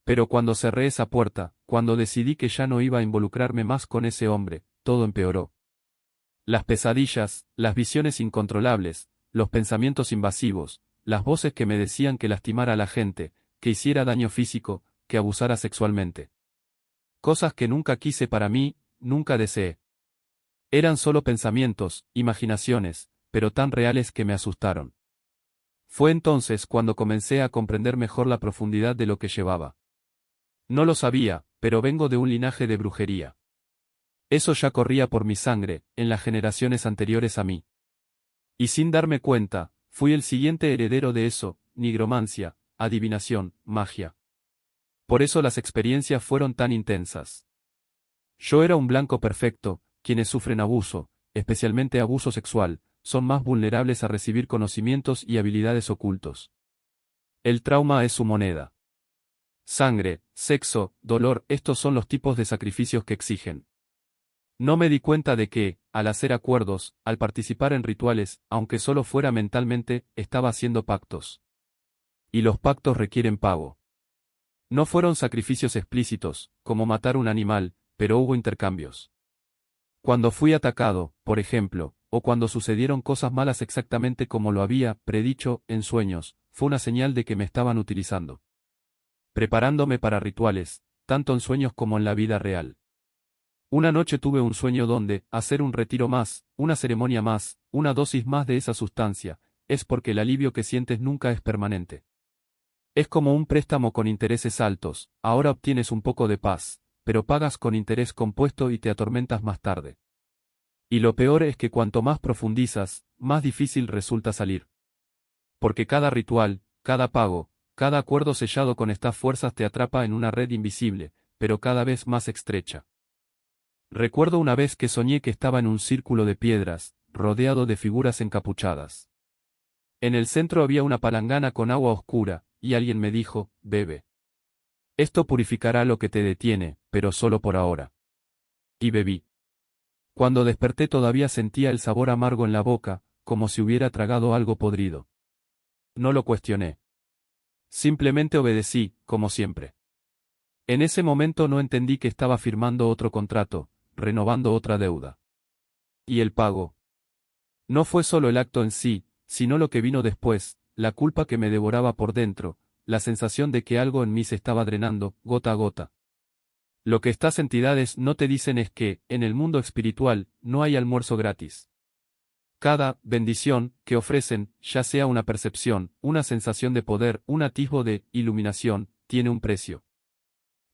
Pero cuando cerré esa puerta, cuando decidí que ya no iba a involucrarme más con ese hombre, todo empeoró. Las pesadillas, las visiones incontrolables, los pensamientos invasivos, las voces que me decían que lastimara a la gente, que hiciera daño físico, que abusara sexualmente. Cosas que nunca quise para mí, nunca deseé. Eran solo pensamientos, imaginaciones, pero tan reales que me asustaron. Fue entonces cuando comencé a comprender mejor la profundidad de lo que llevaba. No lo sabía, pero vengo de un linaje de brujería. Eso ya corría por mi sangre, en las generaciones anteriores a mí. Y sin darme cuenta, fui el siguiente heredero de eso, nigromancia, adivinación, magia. Por eso las experiencias fueron tan intensas. Yo era un blanco perfecto. Quienes sufren abuso, especialmente abuso sexual, son más vulnerables a recibir conocimientos y habilidades ocultos. El trauma es su moneda. Sangre, sexo, dolor, estos son los tipos de sacrificios que exigen. No me di cuenta de que, al hacer acuerdos, al participar en rituales, aunque solo fuera mentalmente, estaba haciendo pactos. Y los pactos requieren pago. No fueron sacrificios explícitos, como matar un animal, pero hubo intercambios. Cuando fui atacado, por ejemplo, o cuando sucedieron cosas malas exactamente como lo había predicho en sueños, fue una señal de que me estaban utilizando. Preparándome para rituales, tanto en sueños como en la vida real. Una noche tuve un sueño donde, hacer un retiro más, una ceremonia más, una dosis más de esa sustancia, es porque el alivio que sientes nunca es permanente. Es como un préstamo con intereses altos, ahora obtienes un poco de paz, pero pagas con interés compuesto y te atormentas más tarde. Y lo peor es que cuanto más profundizas, más difícil resulta salir. Porque cada ritual, cada pago, cada acuerdo sellado con estas fuerzas te atrapa en una red invisible, pero cada vez más estrecha. Recuerdo una vez que soñé que estaba en un círculo de piedras, rodeado de figuras encapuchadas. En el centro había una palangana con agua oscura, y alguien me dijo, bebe. Esto purificará lo que te detiene, pero solo por ahora. Y bebí. Cuando desperté todavía sentía el sabor amargo en la boca, como si hubiera tragado algo podrido. No lo cuestioné. Simplemente obedecí, como siempre. En ese momento no entendí que estaba firmando otro contrato, renovando otra deuda. ¿Y el pago? No fue solo el acto en sí, sino lo que vino después, la culpa que me devoraba por dentro, la sensación de que algo en mí se estaba drenando, gota a gota. Lo que estas entidades no te dicen es que, en el mundo espiritual, no hay almuerzo gratis. Cada bendición que ofrecen, ya sea una percepción, una sensación de poder, un atisbo de iluminación, tiene un precio.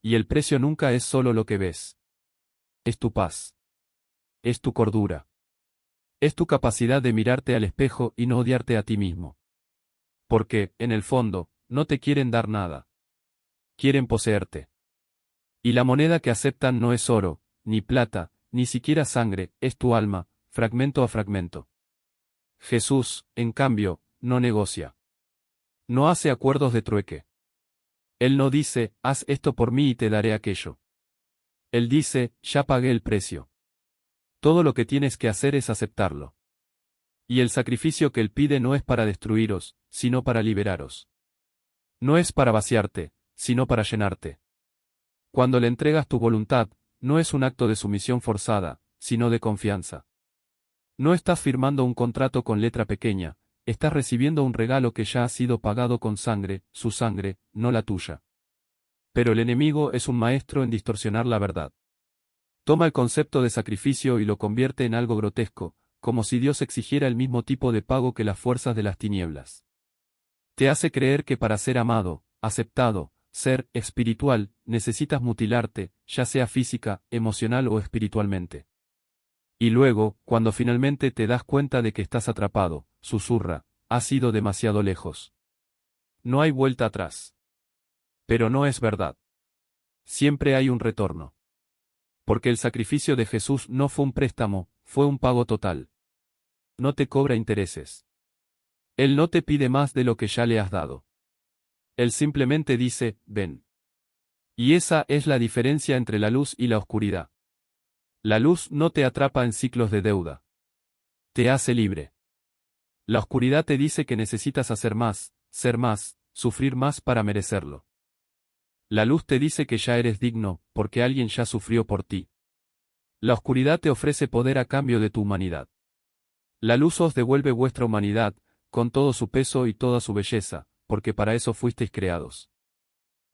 Y el precio nunca es solo lo que ves. Es tu paz. Es tu cordura. Es tu capacidad de mirarte al espejo y no odiarte a ti mismo. Porque, en el fondo, no te quieren dar nada. Quieren poseerte. Y la moneda que aceptan no es oro, ni plata, ni siquiera sangre, es tu alma, fragmento a fragmento. Jesús, en cambio, no negocia. No hace acuerdos de trueque. Él no dice, haz esto por mí y te daré aquello. Él dice, ya pagué el precio. Todo lo que tienes que hacer es aceptarlo. Y el sacrificio que Él pide no es para destruiros, sino para liberaros. No es para vaciarte, sino para llenarte. Cuando le entregas tu voluntad, no es un acto de sumisión forzada, sino de confianza. No estás firmando un contrato con letra pequeña, estás recibiendo un regalo que ya ha sido pagado con sangre, su sangre, no la tuya. Pero el enemigo es un maestro en distorsionar la verdad. Toma el concepto de sacrificio y lo convierte en algo grotesco, como si Dios exigiera el mismo tipo de pago que las fuerzas de las tinieblas. Te hace creer que para ser amado, aceptado, ser espiritual, necesitas mutilarte, ya sea física, emocional o espiritualmente. Y luego, cuando finalmente te das cuenta de que estás atrapado, susurra, has ido demasiado lejos. No hay vuelta atrás. Pero no es verdad. Siempre hay un retorno. Porque el sacrificio de Jesús no fue un préstamo, fue un pago total. No te cobra intereses. Él no te pide más de lo que ya le has dado. Él simplemente dice, ven. Y esa es la diferencia entre la luz y la oscuridad. La luz no te atrapa en ciclos de deuda. Te hace libre. La oscuridad te dice que necesitas hacer más, ser más, sufrir más para merecerlo. La luz te dice que ya eres digno, porque alguien ya sufrió por ti. La oscuridad te ofrece poder a cambio de tu humanidad. La luz os devuelve vuestra humanidad, con todo su peso y toda su belleza, porque para eso fuisteis creados.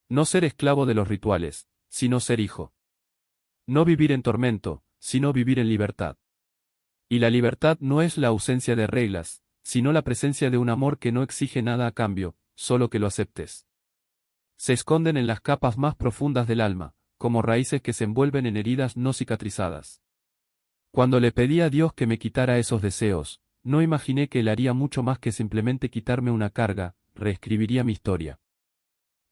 No ser esclavo de los rituales, sino ser hijo. No vivir en tormento, sino vivir en libertad. Y la libertad no es la ausencia de reglas, sino la presencia de un amor que no exige nada a cambio, solo que lo aceptes. Se esconden en las capas más profundas del alma, como raíces que se envuelven en heridas no cicatrizadas. Cuando le pedí a Dios que me quitara esos deseos, no imaginé que Él haría mucho más que simplemente quitarme una carga, reescribiría mi historia.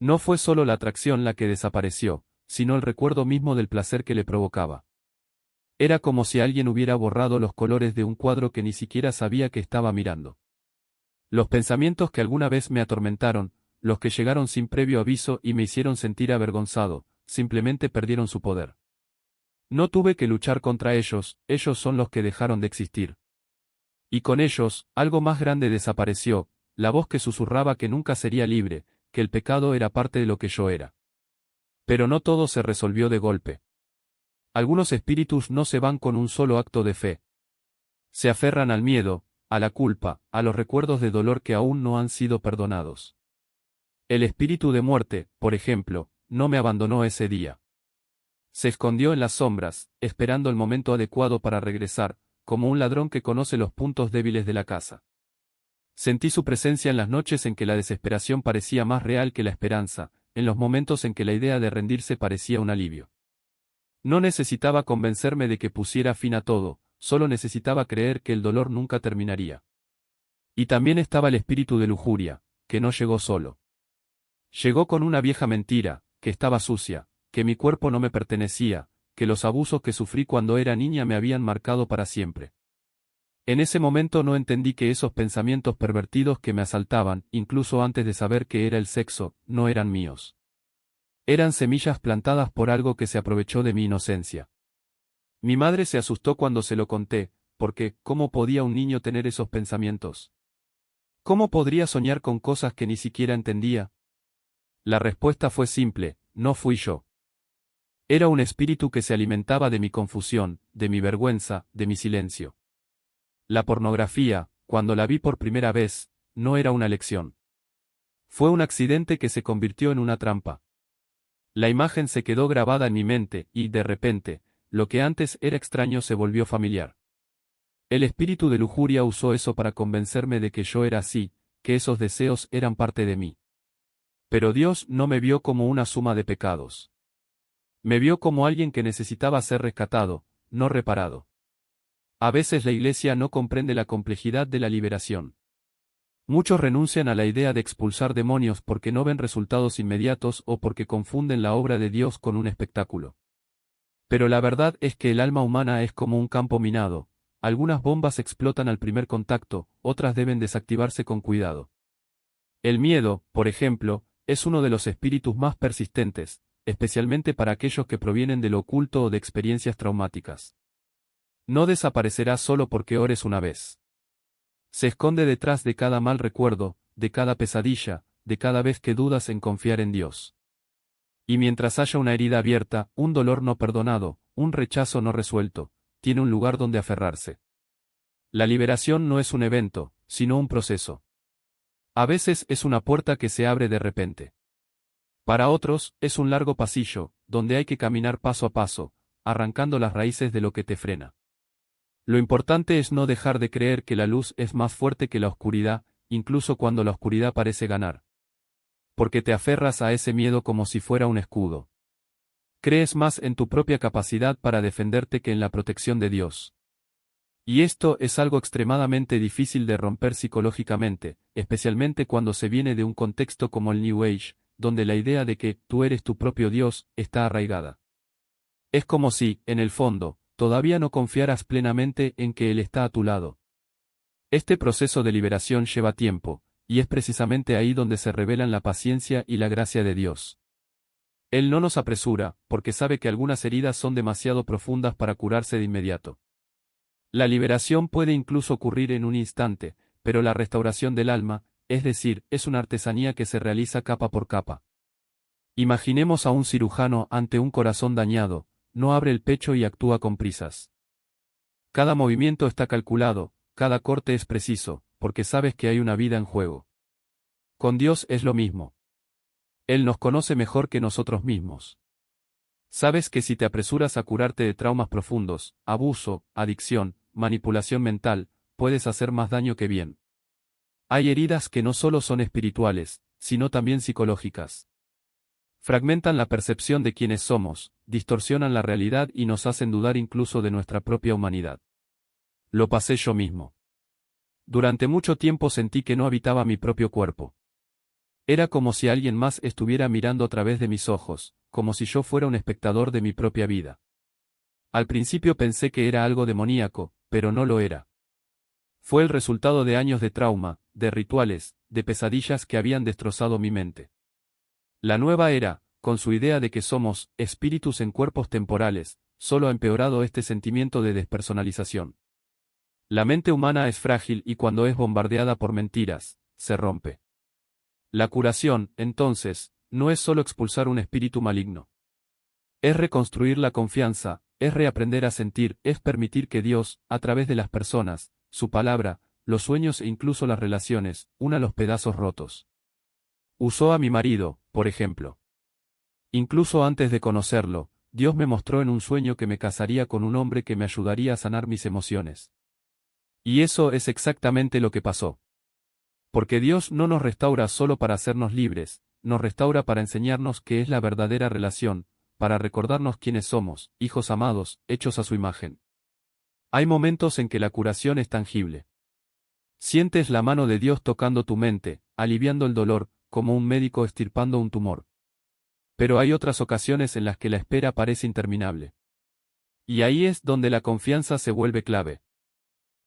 No fue solo la atracción la que desapareció, sino el recuerdo mismo del placer que le provocaba. Era como si alguien hubiera borrado los colores de un cuadro que ni siquiera sabía que estaba mirando. Los pensamientos que alguna vez me atormentaron, los que llegaron sin previo aviso y me hicieron sentir avergonzado, simplemente perdieron su poder. No tuve que luchar contra ellos, ellos son los que dejaron de existir. Y con ellos, algo más grande desapareció, la voz que susurraba que nunca sería libre, que el pecado era parte de lo que yo era. Pero no todo se resolvió de golpe. Algunos espíritus no se van con un solo acto de fe. Se aferran al miedo, a la culpa, a los recuerdos de dolor que aún no han sido perdonados. El espíritu de muerte, por ejemplo, no me abandonó ese día. Se escondió en las sombras, esperando el momento adecuado para regresar, como un ladrón que conoce los puntos débiles de la casa. Sentí su presencia en las noches en que la desesperación parecía más real que la esperanza, en los momentos en que la idea de rendirse parecía un alivio. No necesitaba convencerme de que pusiera fin a todo, solo necesitaba creer que el dolor nunca terminaría. Y también estaba el espíritu de lujuria, que no llegó solo. Llegó con una vieja mentira, que estaba sucia, que mi cuerpo no me pertenecía, que los abusos que sufrí cuando era niña me habían marcado para siempre. En ese momento no entendí que esos pensamientos pervertidos que me asaltaban, incluso antes de saber qué era el sexo, no eran míos. Eran semillas plantadas por algo que se aprovechó de mi inocencia. Mi madre se asustó cuando se lo conté, porque, ¿cómo podía un niño tener esos pensamientos? ¿Cómo podría soñar con cosas que ni siquiera entendía? La respuesta fue simple, no fui yo. Era un espíritu que se alimentaba de mi confusión, de mi vergüenza, de mi silencio. La pornografía, cuando la vi por primera vez, no era una lección. Fue un accidente que se convirtió en una trampa. La imagen se quedó grabada en mi mente, y, de repente, lo que antes era extraño se volvió familiar. El espíritu de lujuria usó eso para convencerme de que yo era así, que esos deseos eran parte de mí. Pero Dios no me vio como una suma de pecados. Me vio como alguien que necesitaba ser rescatado, no reparado. A veces la Iglesia no comprende la complejidad de la liberación. Muchos renuncian a la idea de expulsar demonios porque no ven resultados inmediatos o porque confunden la obra de Dios con un espectáculo. Pero la verdad es que el alma humana es como un campo minado, algunas bombas explotan al primer contacto, otras deben desactivarse con cuidado. El miedo, por ejemplo, es uno de los espíritus más persistentes, especialmente para aquellos que provienen de lo oculto o de experiencias traumáticas. No desaparecerá solo porque ores una vez. Se esconde detrás de cada mal recuerdo, de cada pesadilla, de cada vez que dudas en confiar en Dios. Y mientras haya una herida abierta, un dolor no perdonado, un rechazo no resuelto, tiene un lugar donde aferrarse. La liberación no es un evento, sino un proceso. A veces es una puerta que se abre de repente. Para otros, es un largo pasillo, donde hay que caminar paso a paso, arrancando las raíces de lo que te frena. Lo importante es no dejar de creer que la luz es más fuerte que la oscuridad, incluso cuando la oscuridad parece ganar. Porque te aferras a ese miedo como si fuera un escudo. Crees más en tu propia capacidad para defenderte que en la protección de Dios. Y esto es algo extremadamente difícil de romper psicológicamente, especialmente cuando se viene de un contexto como el New Age, donde la idea de que tú eres tu propio Dios está arraigada. Es como si, en el fondo, todavía no confiaras plenamente en que Él está a tu lado. Este proceso de liberación lleva tiempo, y es precisamente ahí donde se revelan la paciencia y la gracia de Dios. Él no nos apresura, porque sabe que algunas heridas son demasiado profundas para curarse de inmediato. La liberación puede incluso ocurrir en un instante, pero la restauración del alma, es decir, es una artesanía que se realiza capa por capa. Imaginemos a un cirujano ante un corazón dañado, no abre el pecho y actúa con prisas. Cada movimiento está calculado, cada corte es preciso, porque sabes que hay una vida en juego. Con Dios es lo mismo. Él nos conoce mejor que nosotros mismos. Sabes que si te apresuras a curarte de traumas profundos, abuso, adicción, manipulación mental, puedes hacer más daño que bien. Hay heridas que no solo son espirituales, sino también psicológicas. Fragmentan la percepción de quiénes somos, distorsionan la realidad y nos hacen dudar incluso de nuestra propia humanidad. Lo pasé yo mismo. Durante mucho tiempo sentí que no habitaba mi propio cuerpo. Era como si alguien más estuviera mirando a través de mis ojos, como si yo fuera un espectador de mi propia vida. Al principio pensé que era algo demoníaco, pero no lo era. Fue el resultado de años de trauma, de rituales, de pesadillas que habían destrozado mi mente. La nueva era, con su idea de que somos espíritus en cuerpos temporales, solo ha empeorado este sentimiento de despersonalización. La mente humana es frágil y cuando es bombardeada por mentiras, se rompe. La curación, entonces, no es solo expulsar un espíritu maligno. Es reconstruir la confianza, es reaprender a sentir, es permitir que Dios, a través de las personas, su palabra, los sueños e incluso las relaciones, una los pedazos rotos. Usó a mi marido, por ejemplo. Incluso antes de conocerlo, Dios me mostró en un sueño que me casaría con un hombre que me ayudaría a sanar mis emociones. Y eso es exactamente lo que pasó. Porque Dios no nos restaura solo para hacernos libres, nos restaura para enseñarnos qué es la verdadera relación, para recordarnos quiénes somos, hijos amados, hechos a su imagen. Hay momentos en que la curación es tangible. Sientes la mano de Dios tocando tu mente, aliviando el dolor, como un médico extirpando un tumor. Pero hay otras ocasiones en las que la espera parece interminable. Y ahí es donde la confianza se vuelve clave.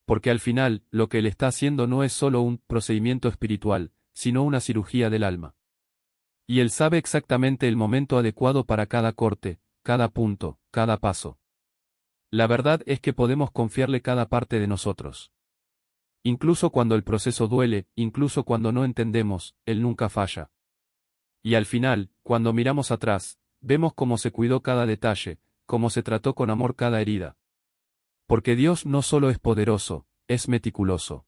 Porque al final, lo que Él está haciendo no es solo un procedimiento espiritual, sino una cirugía del alma. Y Él sabe exactamente el momento adecuado para cada corte, cada punto, cada paso. La verdad es que podemos confiarle cada parte de nosotros. Incluso cuando el proceso duele, incluso cuando no entendemos, Él nunca falla. Y al final, cuando miramos atrás, vemos cómo se cuidó cada detalle, cómo se trató con amor cada herida. Porque Dios no solo es poderoso, es meticuloso.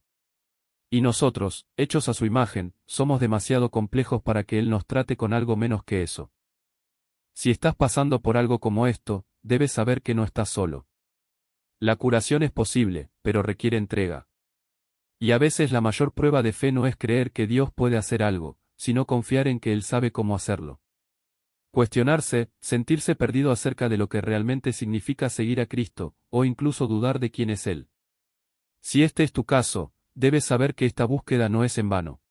Y nosotros, hechos a su imagen, somos demasiado complejos para que Él nos trate con algo menos que eso. Si estás pasando por algo como esto, debes saber que no estás solo. La curación es posible, pero requiere entrega. Y a veces la mayor prueba de fe no es creer que Dios puede hacer algo, sino confiar en que Él sabe cómo hacerlo. Cuestionarse, sentirse perdido acerca de lo que realmente significa seguir a Cristo, o incluso dudar de quién es Él. Si este es tu caso, debes saber que esta búsqueda no es en vano.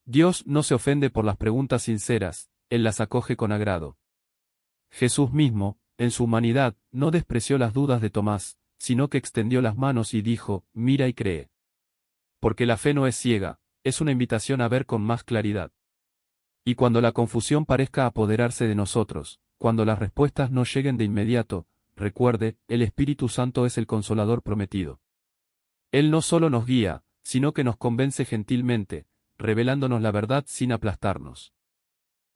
Dios no se ofende por las preguntas sinceras, Él las acoge con agrado. Jesús mismo, en su humanidad, no despreció las dudas de Tomás, sino que extendió las manos y dijo, mira y cree. Porque la fe no es ciega, es una invitación a ver con más claridad. Y cuando la confusión parezca apoderarse de nosotros, cuando las respuestas no lleguen de inmediato, recuerde, el Espíritu Santo es el Consolador prometido. Él no solo nos guía, sino que nos convence gentilmente, revelándonos la verdad sin aplastarnos.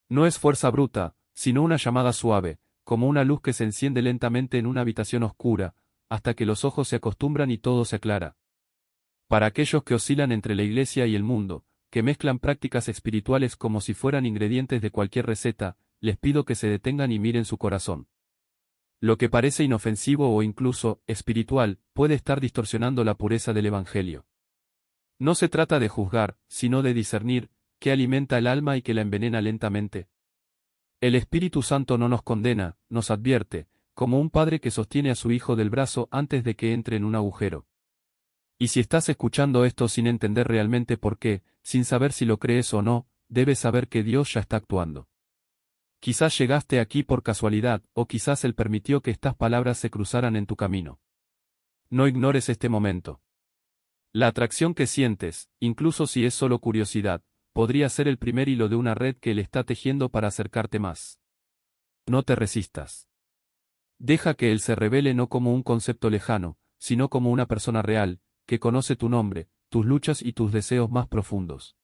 No es fuerza bruta, sino una llamada suave, como una luz que se enciende lentamente en una habitación oscura, hasta que los ojos se acostumbran y todo se aclara. Para aquellos que oscilan entre la iglesia y el mundo, que mezclan prácticas espirituales como si fueran ingredientes de cualquier receta, les pido que se detengan y miren su corazón. Lo que parece inofensivo o incluso espiritual puede estar distorsionando la pureza del Evangelio. No se trata de juzgar, sino de discernir, qué alimenta el alma y que la envenena lentamente. El Espíritu Santo no nos condena, nos advierte, como un padre que sostiene a su hijo del brazo antes de que entre en un agujero. Y si estás escuchando esto sin entender realmente por qué, sin saber si lo crees o no, debes saber que Dios ya está actuando. Quizás llegaste aquí por casualidad, o quizás Él permitió que estas palabras se cruzaran en tu camino. No ignores este momento. La atracción que sientes, incluso si es solo curiosidad, podría ser el primer hilo de una red que él está tejiendo para acercarte más. No te resistas. Deja que él se revele no como un concepto lejano, sino como una persona real, que conoce tu nombre, tus luchas y tus deseos más profundos.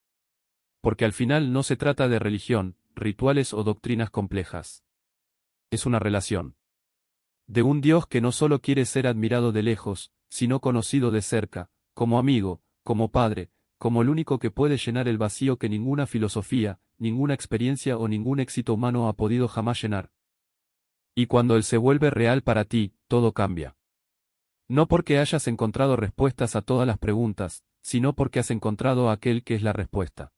Porque al final no se trata de religión, rituales o doctrinas complejas. Es una relación. De un Dios que no solo quiere ser admirado de lejos, sino conocido de cerca, como amigo, como padre, como el único que puede llenar el vacío que ninguna filosofía, ninguna experiencia o ningún éxito humano ha podido jamás llenar. Y cuando Él se vuelve real para ti, todo cambia. No porque hayas encontrado respuestas a todas las preguntas, sino porque has encontrado a aquel que es la respuesta.